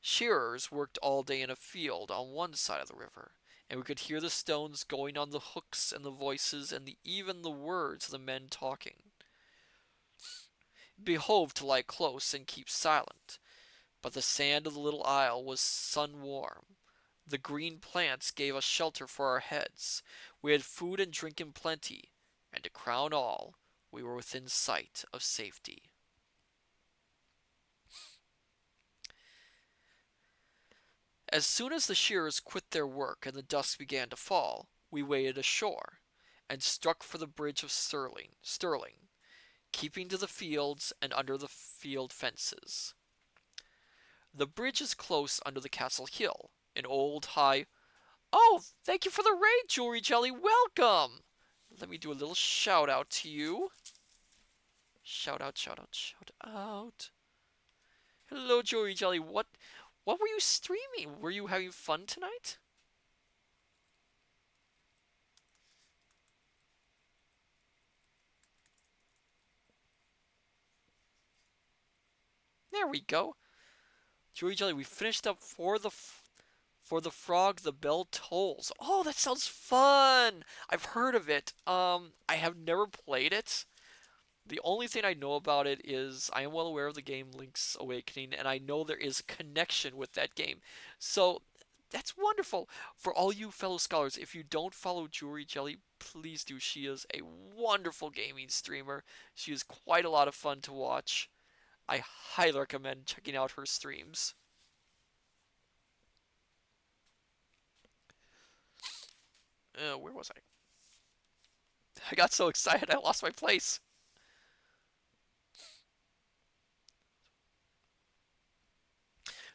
S1: Shearers worked all day in a field on one side of the river, and we could hear the stones going on the hooks and the voices and even the words of the men talking. It behoved to lie close and keep silent, but the sand of the little isle was sun warm. The green plants gave us shelter for our heads. We had food and drink in plenty, and to crown all, we were within sight of safety. As soon as the shearers quit their work and the dusk began to fall, we waded ashore, and struck for the bridge of Stirling, keeping to the fields and under the field fences. The bridge is close under the castle hill, an old high. Oh, thank you for the raid, Jewelry Jelly. Welcome. Let me do a little shout out to you. Shout out, shout out, shout out. Hello, Jewelry Jelly. What were you streaming? Were you having fun tonight? There we go. Jewelry Jelly, we finished up for the frog, the bell tolls. Oh, that sounds fun! I've heard of it. I have never played it. The only thing I know about it is I am well aware of the game Link's Awakening, and I know there is a connection with that game. So that's wonderful. For all you fellow scholars, if you don't follow Jewelry Jelly, please do. She is a wonderful gaming streamer. She is quite a lot of fun to watch. I highly recommend checking out her streams. Where was I? I got so excited I lost my place.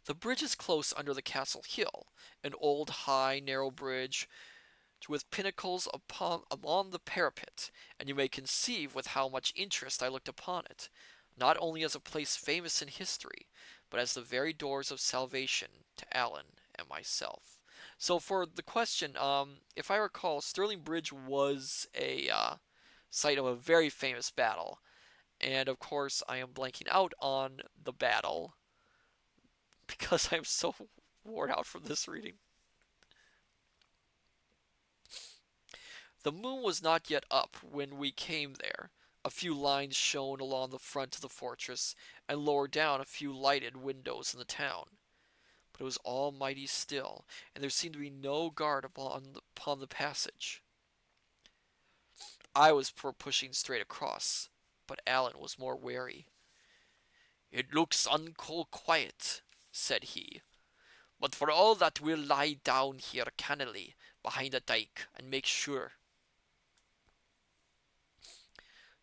S1: The bridge is close under the castle hill, an old, high, narrow bridge with pinnacles along the parapet, and you may conceive with how much interest I looked upon it, not only as a place famous in history, but as the very doors of salvation to Allan and myself. So for the question, if I recall, Stirling Bridge was a site of a very famous battle, and of course I am blanking out on the battle because I'm so worn out from this reading. The moon was not yet up when we came there. A few lines shone along the front of the fortress, and lower down a few lighted windows in the town. but it was almighty still, and there seemed to be no guard upon the passage. I was for pushing straight across, but Alan was more wary. "It looks unco quiet," said he, "but for all that we'll lie down here cannily behind the dyke and make sure."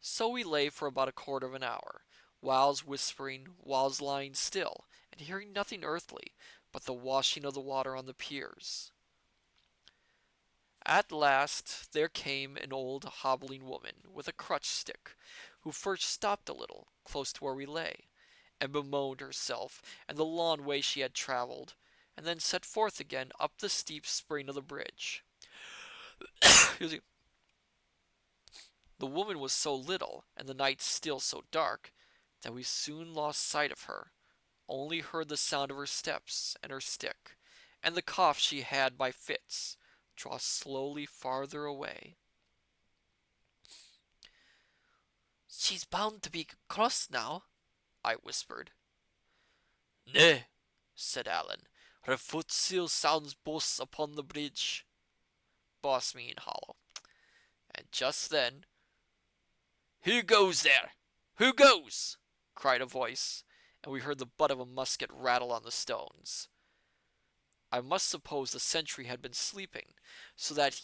S1: So we lay for about a quarter of an hour, whiles whispering, whiles lying still, and hearing nothing earthly but the washing of the water on the piers. At last there came an old hobbling woman with a crutch stick, who first stopped a little, close to where we lay, and bemoaned herself and the long way she had travelled, and then set forth again up the steep spring of the bridge. The woman was so little, and the night still so dark, that we soon lost sight of her, only heard the sound of her steps and her stick, and the cough she had by fits draw slowly farther away. "She's bound to be cross now," I whispered. "Nay," said Alan, "her foot still sounds boss upon the bridge." Boss me in hollow. And just then, "Who goes there? Who goes?" cried a voice, and we heard the butt of a musket rattle on the stones. I must suppose the sentry had been sleeping, so that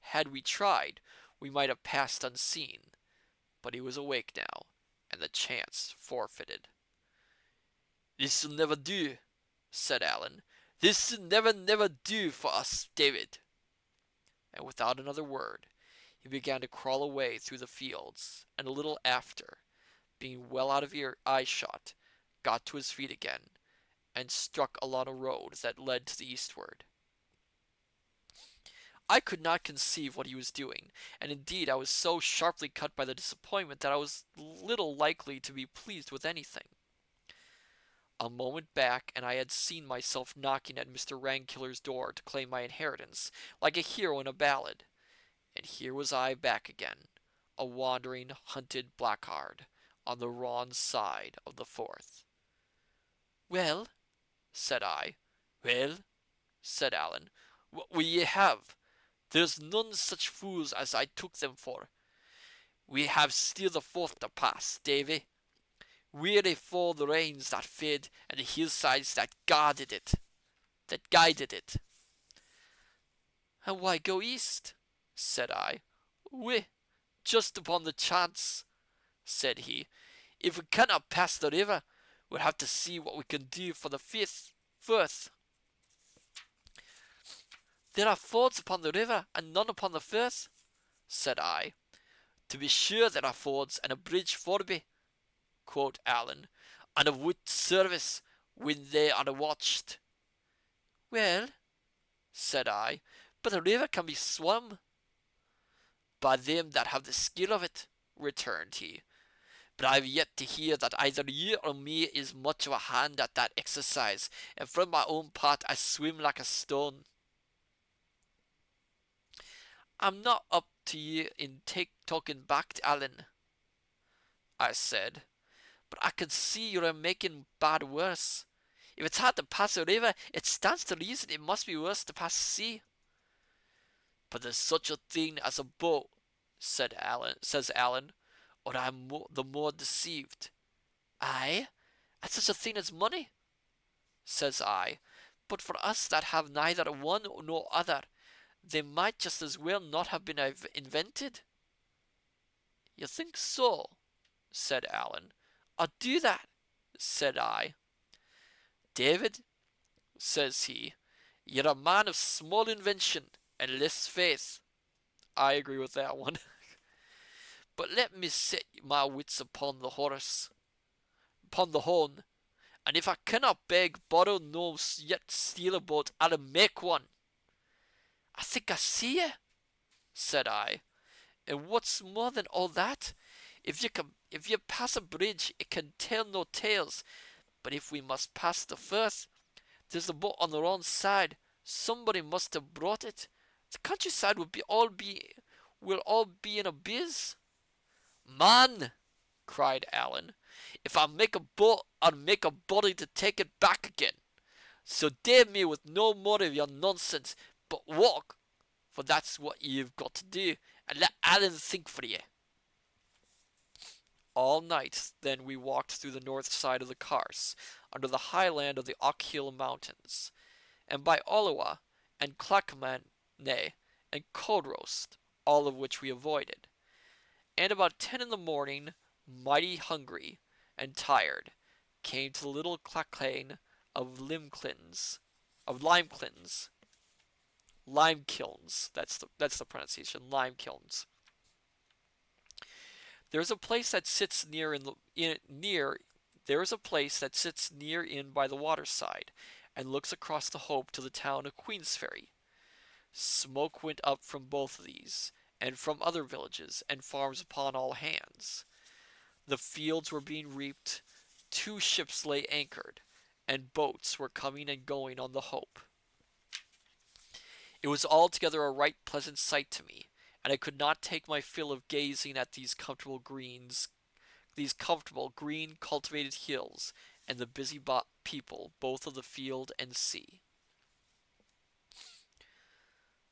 S1: had we tried, we might have passed unseen. But he was awake now, and the chance forfeited. "This'll never do," said Alan. "This'll never do for us, David." And without another word, he began to crawl away through the fields, and a little after, being well out of eyeshot, got to his feet again, and struck along a road that led to the eastward. I could not conceive what he was doing, and indeed I was so sharply cut by the disappointment that I was little likely to be pleased with anything. A moment back, and I had seen myself knocking at Mr. Rankiller's door to claim my inheritance, like a hero in a ballad, and here was I back again, a wandering, hunted blackguard, on the wrong side of the Forth. "Well?" said I. "Well?" said Alan. "What will ye have? There's none such fools as I took them for. We have still the Forth to pass, Davy. Weary for the rains that fed and the hillsides that guided it. "And why go east?" said I. "We, just upon the chance," said he. "If we cannot pass the river, we'll have to see what we can do for the Firth." "There are fords upon the river, and none upon the Firth," said I. "To be sure there are fords, and a bridge forby," quoth Alan, "and of wit service when they are watched." "Well," said I, "but the river can be swum." "By them that have the skill of it," returned he. "But I have yet to hear that either you or me is much of a hand at that exercise, and for my own part I swim like a stone." "I'm not up to you in talking back, Alan," I said, "but I can see you're making bad worse. If it's hard to pass a river, it stands to reason it must be worse to pass a sea." "But there's such a thing as a boat," says Alan, "or I'm the more deceived." "Aye, and such a thing as money," says I. "But for us that have neither one nor other, they might just as well not have been invented." "You think so?" said Alan. "I'll do that," said I. "David," says he, "you're a man of small invention and less faith." I agree with that one. "But let me set my wits upon the horn, and if I cannot beg, borrow, nor yet steal a boat, I'll make one." "I think I see ye," said I. "And what's more than all that, if you pass a bridge, it can tell no tales. But if we must pass the Firth, there's a boat on the wrong side. Somebody must have brought it. The countryside will all be in a biz." "Man!" cried Alan, If I make a boat, I'll make a body to take it back again. So damn me with no more of your nonsense, but walk, for that's what you've got to do, and let Alan think for you. All night then we walked through the north side of the Kars, under the highland of the Ochil Mountains, and by Olawa and Clackamane and Codrost, all of which we avoided. And about 10 in the morning, mighty hungry and tired, came to the little clacane of lime kilns. That's the pronunciation, lime kilns. There's a place that sits near there is a place that sits near in by the waterside, and looks across the Hope to the town of Queensferry. Smoke went up from both of these, and from other villages and farms upon all hands. The fields were being reaped, 2 ships lay anchored, and boats were coming and going on the Hope. It was altogether a right pleasant sight to me, and I could not take my fill of gazing at these comfortable green cultivated hills, and the busy people both of the field and sea.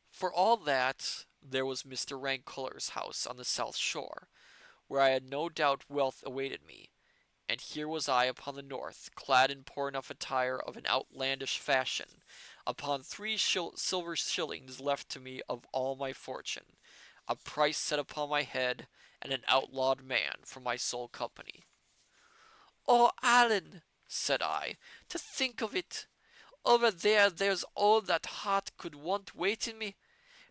S1: For all that, there was Mr. Rankuller's house on the south shore, where I had no doubt wealth awaited me, and here was I upon the north, clad in poor enough attire of an outlandish fashion, upon 3 silver shillings left to me of all my fortune, a price set upon my head, and an outlawed man for my sole company. "Oh, Alan," said I, "to think of it! Over there's all that heart could want waiting me,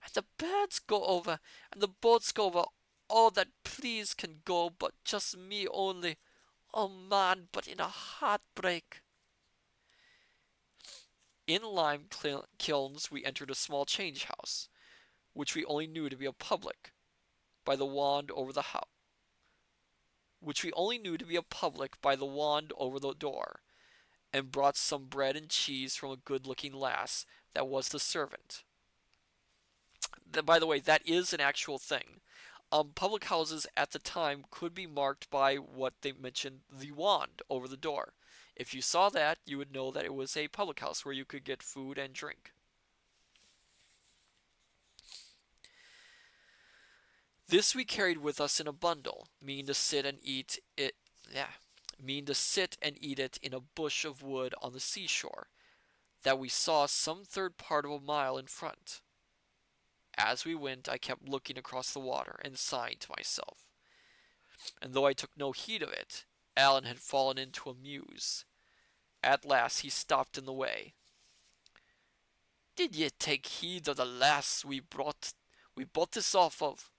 S1: and the birds go over, and the boats go over, all that please can go, but just me only. Oh man, but in a heartbreak." In lime kilns we entered a small change house, which we only knew to be a public by the wand over the door, and brought some bread and cheese from a good-looking lass that was the servant. By the way, that is an actual thing. Public houses at the time could be marked by what they mentioned, the wand over the door. If you saw that, you would know that it was a public house where you could get food and drink. This we carried with us in a bundle, meaning to sit and eat it in a bush of wood on the seashore, that we saw some third part of a mile in front. As we went, I kept looking across the water and sighing to myself, and though I took no heed of it, Alan had fallen into a muse. At last he stopped in the way. "Did ye take heed of the lass we bought this off of?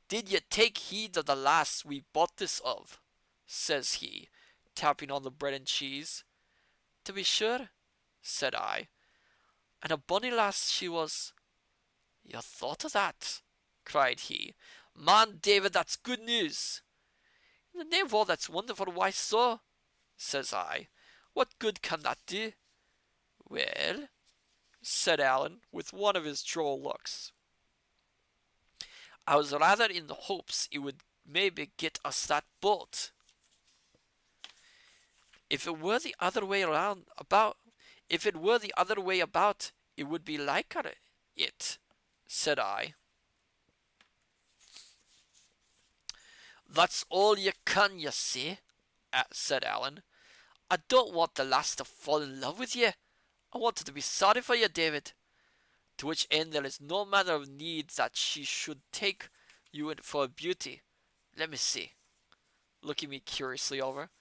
S1: Did ye take heed of the lass we bought this of?" says he, tapping on the bread and cheese. "To be sure," said I, "and a bonny lass she was." "You thought of that?" cried he. "Man, David, that's good news." "In the name of all that's wonderful, why so?" says I. "What good can that do?" "Well," said Alan, with one of his droll looks, "I was rather in the hopes it would maybe get us that boat." If it were the other way about, it would be liker it," said I. "That's all you can, you see," said Alan. "I don't want the lass to fall in love with ye. I want her to be sorry for you, David. To which end there is no manner of need that she should take you for a beauty. Let me see," looking me curiously over.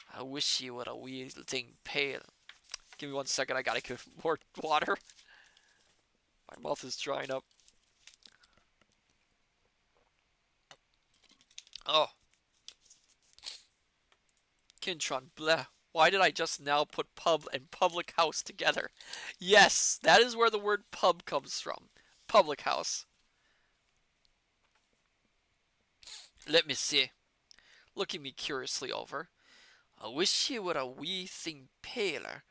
S1: "I wish ye were a wee thing pale. Give me 1 second, I gotta get more water. My mouth is drying up. Oh. Kintron, bleh. Why did I just now put pub and public house together? Yes, that is where the word pub comes from. Public house. Let me see. Looking me curiously over. "I wish ye were a wee thing paler.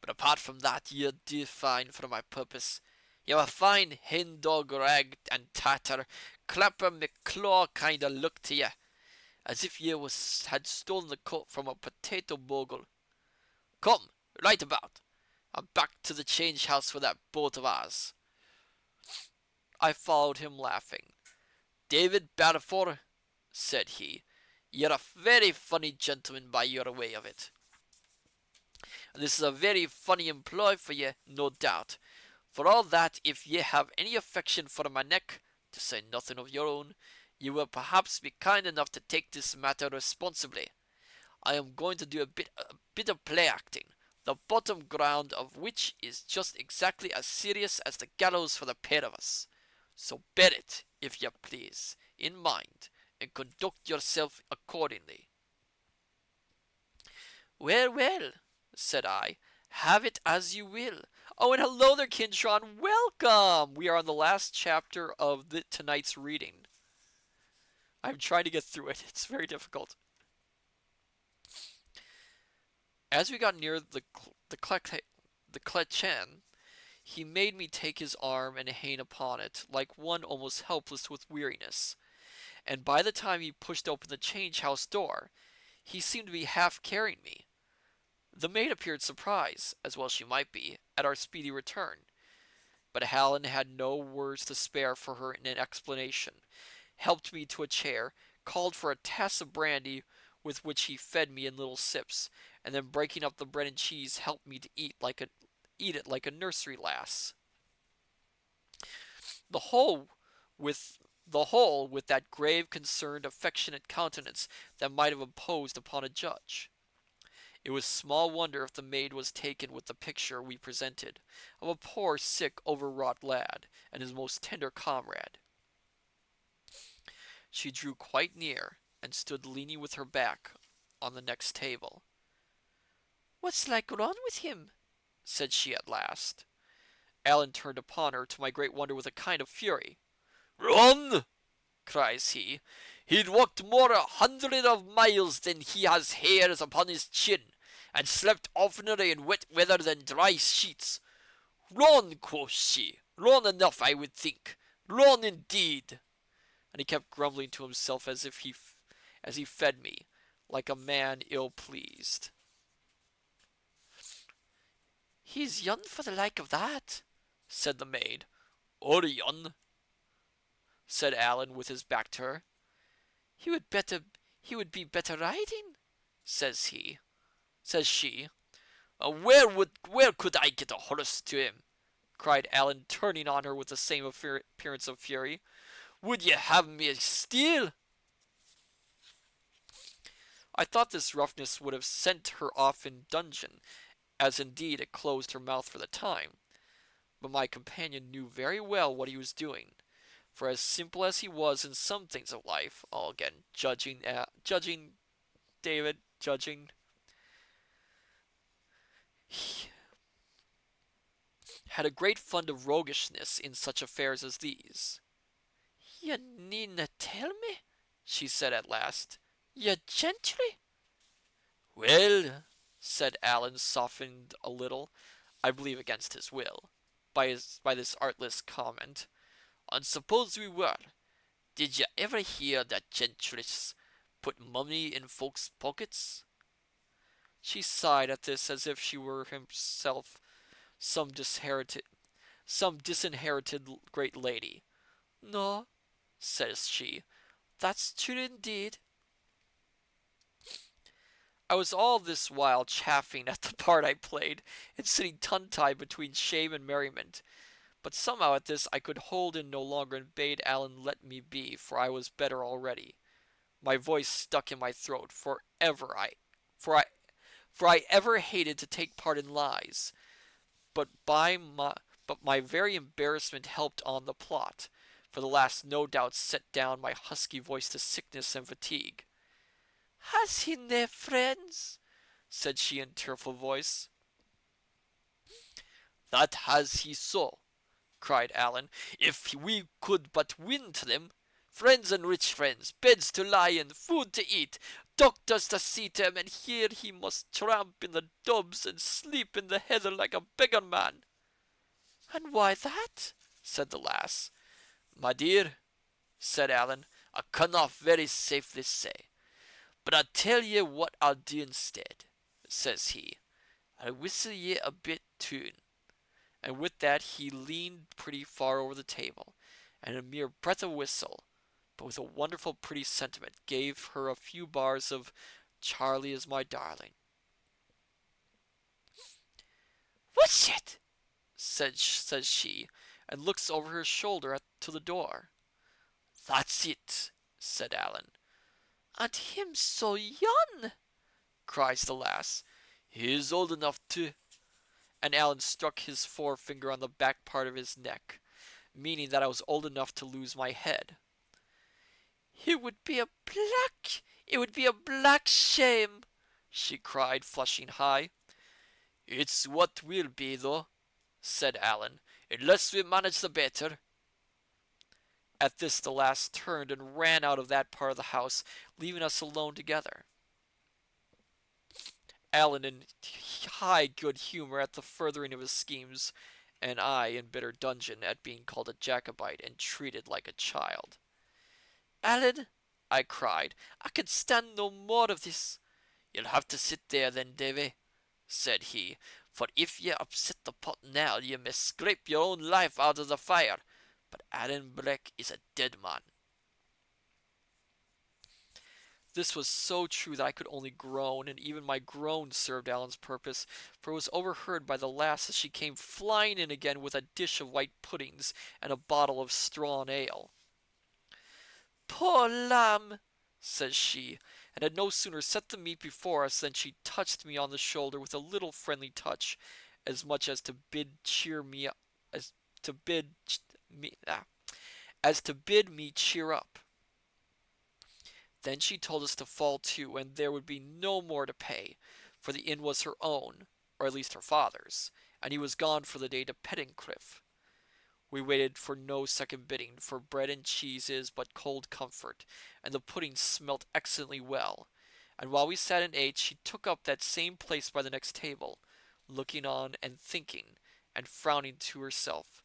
S1: But apart from that, ye do fine for my purpose. Ye've a fine hen dog rag and tatter, clapper McClaw kind of look to ye. as if had stolen the coat from a potato bogle. Come, right about, and back to the change house for that boat of ours. I followed him laughing. David Balfour, said he, you're a very funny gentleman by your way of it. This is a very funny employ for ye, no doubt. For all that, if ye have any affection for my neck, to say nothing of your own, you will perhaps be kind enough to take this matter responsibly. I am going to do a bit of play acting, the bottom ground of which is just exactly as serious as the gallows for the pair of us. So bear it, if you please, in mind, and conduct yourself accordingly. Well, well, said I, have it as you will. Oh, and hello there, Kintron. Welcome! We are on the last chapter of tonight's reading. I'm trying to get through it. It's very difficult. As we got near the Klechan, he made me take his arm and hang upon it, like one almost helpless with weariness. And by the time he pushed open the change house door, he seemed to be half carrying me. The maid appeared surprised, as well she might be, at our speedy return, but Hallen had no words to spare for her in an explanation, helped me to a chair, called for a tass of brandy, with which he fed me in little sips, and then breaking up the bread and cheese, helped me to eat it like a nursery lass. The whole with that grave, concerned, affectionate countenance that might have imposed upon a judge. It was small wonder if the maid was taken with the picture we presented, of a poor, sick, overwrought lad, and his most tender comrade. She drew quite near, and stood leaning with her back on the next table. "What's like wrong with him?" said she at last. Allan turned upon her, to my great wonder, with a kind of fury. "Run!" cries he. "He'd walked more 100 of miles than he has hairs upon his chin, and slept oftener in wet weather than dry sheets. Run, quoth she, run enough, I would think. Run indeed." And he kept grumbling to himself as he fed me, like a man ill pleased. "He's young for the like of that," said the maid. "Or young," said Allan, with his back to her. He would be better riding," says she. Where could I get a horse to him?" cried Allan, turning on her with the same appearance of fury. "Would ye have me steal?" I thought this roughness would have sent her off in dudgeon, as indeed it closed her mouth for the time. But my companion knew very well what he was doing, for as simple as he was in some things of life, all again judging David, he had a great fund of roguishness in such affairs as these. "You needna tell me," she said at last. "You gently." "Well," said Allan, softened a little, I believe against his will, by this artless comment, "and suppose we were, did you ever hear that gentries put money in folks' pockets?" She sighed at this as if she were herself some disinherited great lady. "No," says she, "that's true indeed." I was all this while chaffing at the part I played, and sitting tongue-tied between shame and merriment. But somehow at this I could hold in no longer, and bade Allan let me be, for I was better already. My voice stuck in my throat, for I ever hated to take part in lies, but my very embarrassment helped on the plot, for the last no doubt set down my husky voice to sickness and fatigue. "Has he nae friends?" said she in tearful voice. "That has he so," cried Allan, "if we could but win to them. Friends and rich friends, beds to lie in, food to eat, doctors to see to him, and here he must tramp in the dubs and sleep in the heather like a beggar man." "And why that?" said the lass. "My dear," said Allan, "I cannot very safely say. But I'll tell ye what I'll do instead, says he. I'll whistle ye a bit tune. And with that he leaned pretty far over the table, and a mere breath of whistle, but with a wonderful pretty sentiment, gave her a few bars of Charlie is my darling. What's it? Says she, and looks over her shoulder to the door. That's it, said Alan. And him so young, cries the lass. He's old enough to. And Alan struck his forefinger on the back part of his neck, meaning that I was old enough to lose my head. It would be a black shame, she cried, flushing high. It's what will be, though, said Alan, unless we manage the better. At this the lass turned and ran out of that part of the house, leaving us alone together. Alan in high good humor at the furthering of his schemes, and I in bitter dudgeon at being called a Jacobite and treated like a child. Alan, I cried, I can stand no more of this. You'll have to sit there then, Davy, said he, for if ye upset the pot now, ye may scrape your own life out of the fire. But Alan Breck is a dead man. This was so true that I could only groan, and even my groan served Alan's purpose, for it was overheard by the lass as she came flying in again with a dish of white puddings and a bottle of strawn ale. Poor lamb, says she, and had no sooner set the meat before us than she touched me on the shoulder with a little friendly touch, as much as to bid cheer me as to bid me as to bid me cheer up. Then she told us to fall to, and there would be no more to pay, for the inn was her own, or at least her father's, and he was gone for the day to Pettincliffe. We waited for no second bidding, for bread and cheese is but cold comfort, and the pudding smelt excellently well. And while we sat and ate, she took up that same place by the next table, looking on and thinking, and frowning to herself,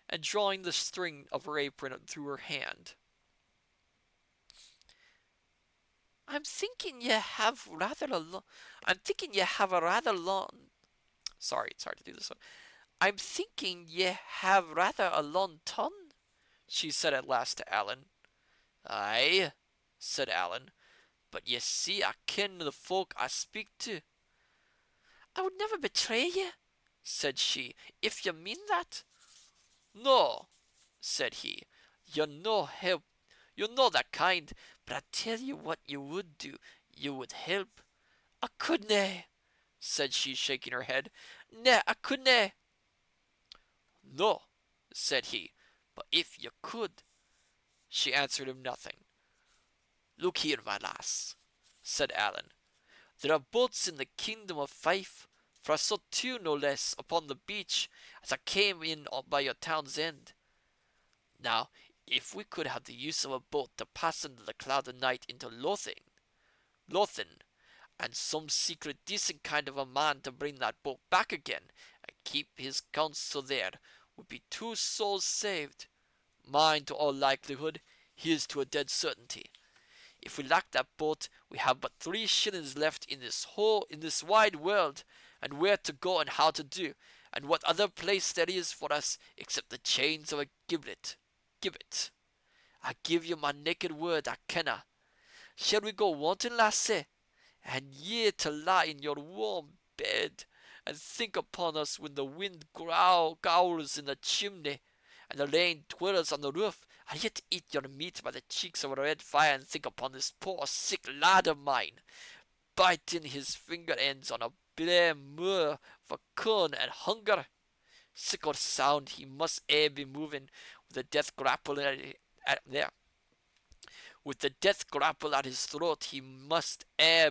S1: and drawing the string of her apron through her hand. I'm thinking ye have a rather long. Sorry, it's hard to do this one. I'm thinking ye have rather a long tongue, she said at last to Alan. Aye, said Alan, but ye see I ken the folk I speak to. I would never betray ye, said she, if ye mean that. No, said he, you're no help. You're no that kind, but I tell you what you would do. You would help. I couldna, said she, shaking her head. Nah, I couldna. No, said he, but if you could. She answered him nothing. Look here, my lass, said Alan. There are boats in the kingdom of Fife, for I saw two no less upon the beach as I came in by your town's end. Now, if we could have the use of a boat to pass under the cloud of night into Lothian, and some secret decent kind of a man to bring that boat back again, and keep his counsel there, would be two souls saved. Mine to all likelihood, his to a dead certainty. If we lack that boat, we have but 3 shillings left in this wide world, and where to go and how to do, and what other place there is for us except the chains of a gibbet. I give you my naked word I kenna. Shall we go wanting, lassie, and ye to lie in your warm bed, and think upon us when the wind growls in the chimney, and the rain twirls on the roof, and yet eat your meat by the cheeks of a red fire, and think upon this poor sick lad of mine, biting his finger ends on a bare moor for corn and hunger. Sick or sound, he must be moving with the death grapple With the death grapple at his throat, he must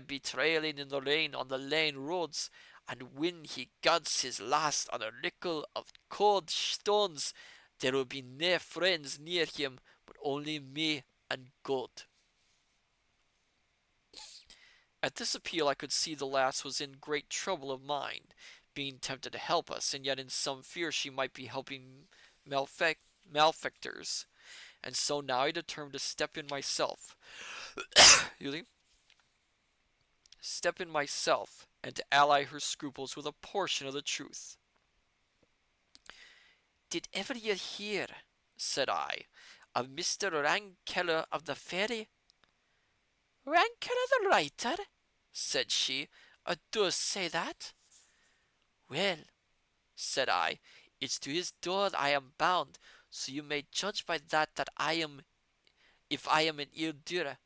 S1: be trailing in the rain on the lane roads, and when he guards his last on a rickle of cold stones, there will be nae friends near him, but only me and God. At this appeal I could see the lass was in great trouble of mind, being tempted to help us, and yet in some fear she might be helping malefactors. And so now I determined to step in myself. step in myself and to ally her scruples with a portion of the truth. "Did ever ye hear," said I, "of Mr. Rankeller of the ferry?" "Rankeller the writer?" said she. "Does say that?" "Well," said I, "it's to his door I am bound, so you may judge by that I am if I am an ill doer.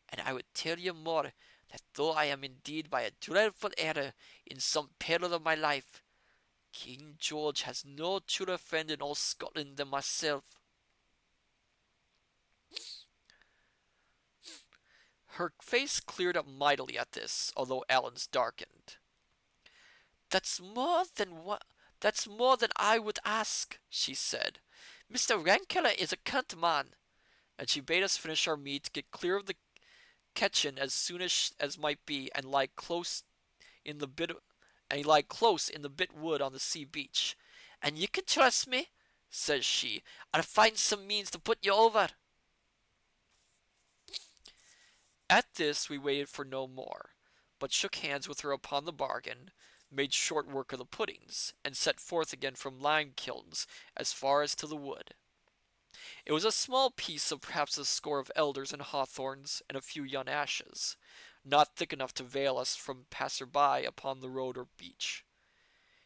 S1: And I would tell you more, that though I am indeed by a dreadful error in some peril of my life, King George has no truer friend in all Scotland than myself." Her face cleared up mightily at this, although Ellen's darkened. That's more than I would ask," she said. "Mr. Rankeller is a cant man," and she bade us finish our meat, get clear of the kitchen as soon as might be, and lie close in the bit wood on the sea beach. "And you can trust me," says she. "I'll find some means to put you over." At this we waited for no more, but shook hands with her upon the bargain, made short work of the puddings, and set forth again from lime kilns as far as to the wood. It was a small piece of perhaps a score of elders and hawthorns, and a few young ashes, not thick enough to veil us from passer-by upon the road or beach.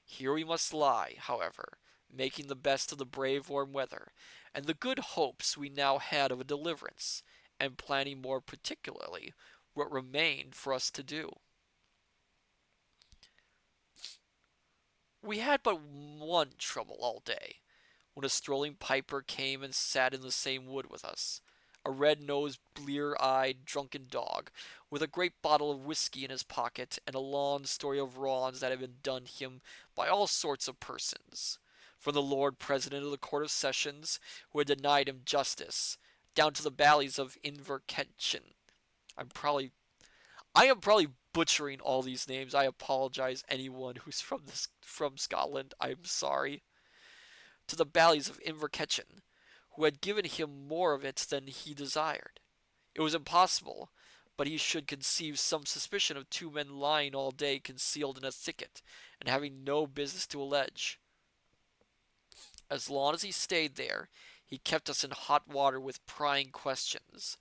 S1: Here we must lie, however, making the best of the brave warm weather, and the good hopes we now had of a deliverance, and planning more particularly what remained for us to do. We had but one trouble all day, when a strolling piper came and sat in the same wood with us, a red-nosed, blear-eyed, drunken dog, with a great bottle of whiskey in his pocket, and a long story of wrongs that had been done him by all sorts of persons, from the Lord President of the Court of Sessions, who had denied him justice, down to the Ballies of Inverkeithshire. I am probably butchering all these names. I apologize anyone who's from Scotland. I'm sorry. To the Ballies of Inverkeithshire, who had given him more of it than he desired. It was impossible but he should conceive some suspicion of two men lying all day concealed in a thicket, and having no business to allege. As long as he stayed there, he kept us in hot water with prying questions,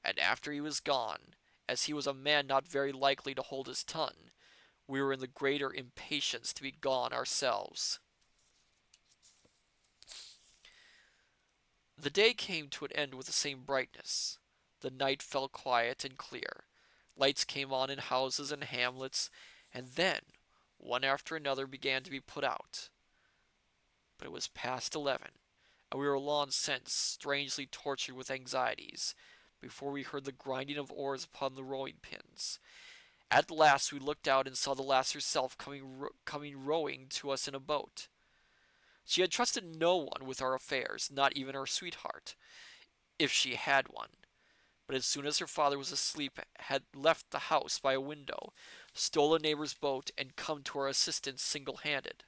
S1: and after he was gone, as he was a man not very likely to hold his tongue, we were in the greater impatience to be gone ourselves. The day came to an end with the same brightness. The night fell quiet and clear. Lights came on in houses and hamlets, and then, one after another, began to be put out. But it was past 11, and we were long since strangely tortured with anxieties, before we heard the grinding of oars upon the rowing pins. At last we looked out and saw the lass herself coming rowing to us in a boat. She had trusted no one with our affairs, not even her sweetheart, if she had one, but as soon as her father was asleep had left the house by a window, stole a neighbor's boat, and come to our assistance single-handed.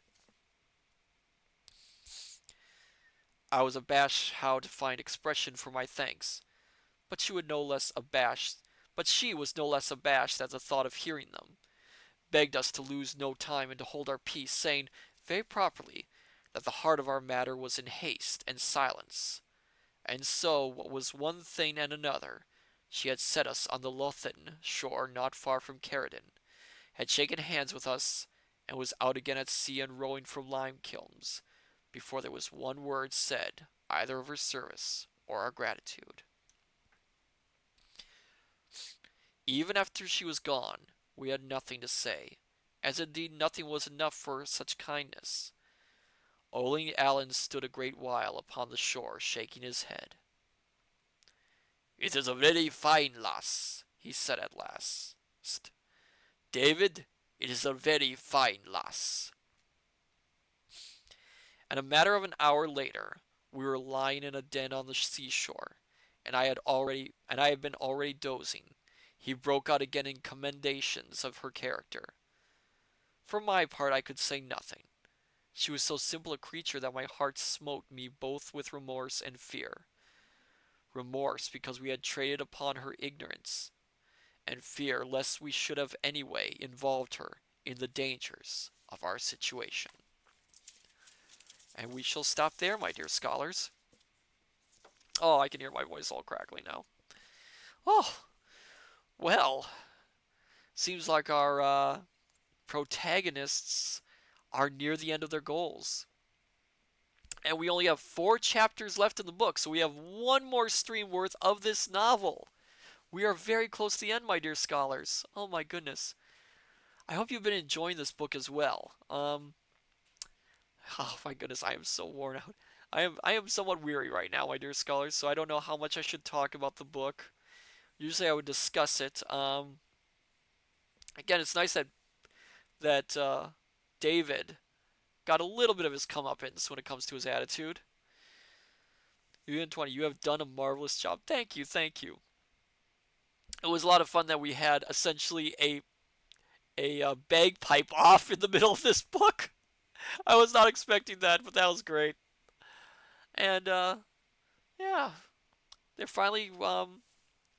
S1: I was abashed how to find expression for my thanks, but she was no less abashed at the thought of hearing them, begged us to lose no time and to hold our peace, saying, very properly, that the heart of our matter was in haste and silence. And so, what was one thing and another, she had set us on the Lothian shore not far from Carridon, had shaken hands with us, and was out again at sea and rowing from lime kilns, before there was one word said either of her service or our gratitude. Even after she was gone, we had nothing to say, as indeed nothing was enough for such kindness. Only Allan stood a great while upon the shore, shaking his head. "It is a very fine lass," he said at last. "David, it is a very fine lass." And a matter of an hour later, we were lying in a den on the seashore, and I had been already dozing. He broke out again in commendations of her character. For my part, I could say nothing. She was so simple a creature that my heart smote me both with remorse and fear. Remorse because we had traded upon her ignorance, and fear lest we should have anyway involved her in the dangers of our situation. And we shall stop there, my dear scholars. Oh, I can hear my voice all crackly now. Oh, well, seems like our protagonists are near the end of their goals. And we only have 4 chapters left in the book, so we have one more stream worth of this novel. We are very close to the end, my dear scholars. Oh my goodness. I hope you've been enjoying this book as well. Oh my goodness, I am so worn out. I am somewhat weary right now, my dear scholars, so I don't know how much I should talk about the book. Usually I would discuss it. Again, it's nice that David got a little bit of his comeuppance when it comes to his attitude. UN20, you have done a marvelous job. Thank you, thank you. It was a lot of fun that we had essentially a bagpipe off in the middle of this book. I was not expecting that, but that was great. And yeah, they're finally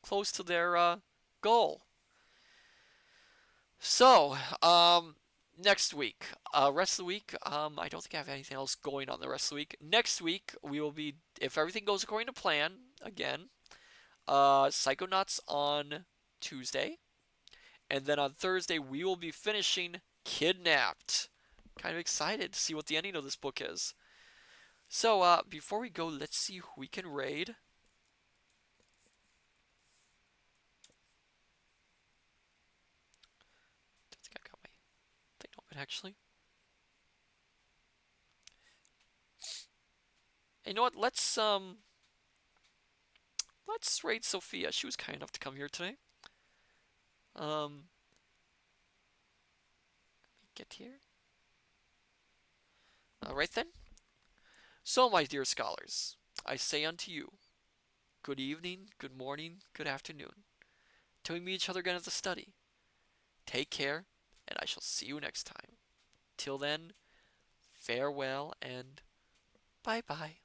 S1: close to their goal. So, next week, rest of the week, I don't think I have anything else going on the rest of the week. Next week, we will be, if everything goes according to plan, again, Psychonauts on Tuesday. And then on Thursday, we will be finishing Kidnapped. Kind of excited to see what the ending of this book is. So, before we go, let's see who we can raid. Don't think I got my thing open, actually. And you know what? Let's raid Sophia. She was kind enough to come here today. Um, get here. Right then. So, my dear scholars, I say unto you, good evening, good morning, good afternoon. Till we meet each other again at the study. Take care, and I shall see you next time. Till then, farewell and bye bye.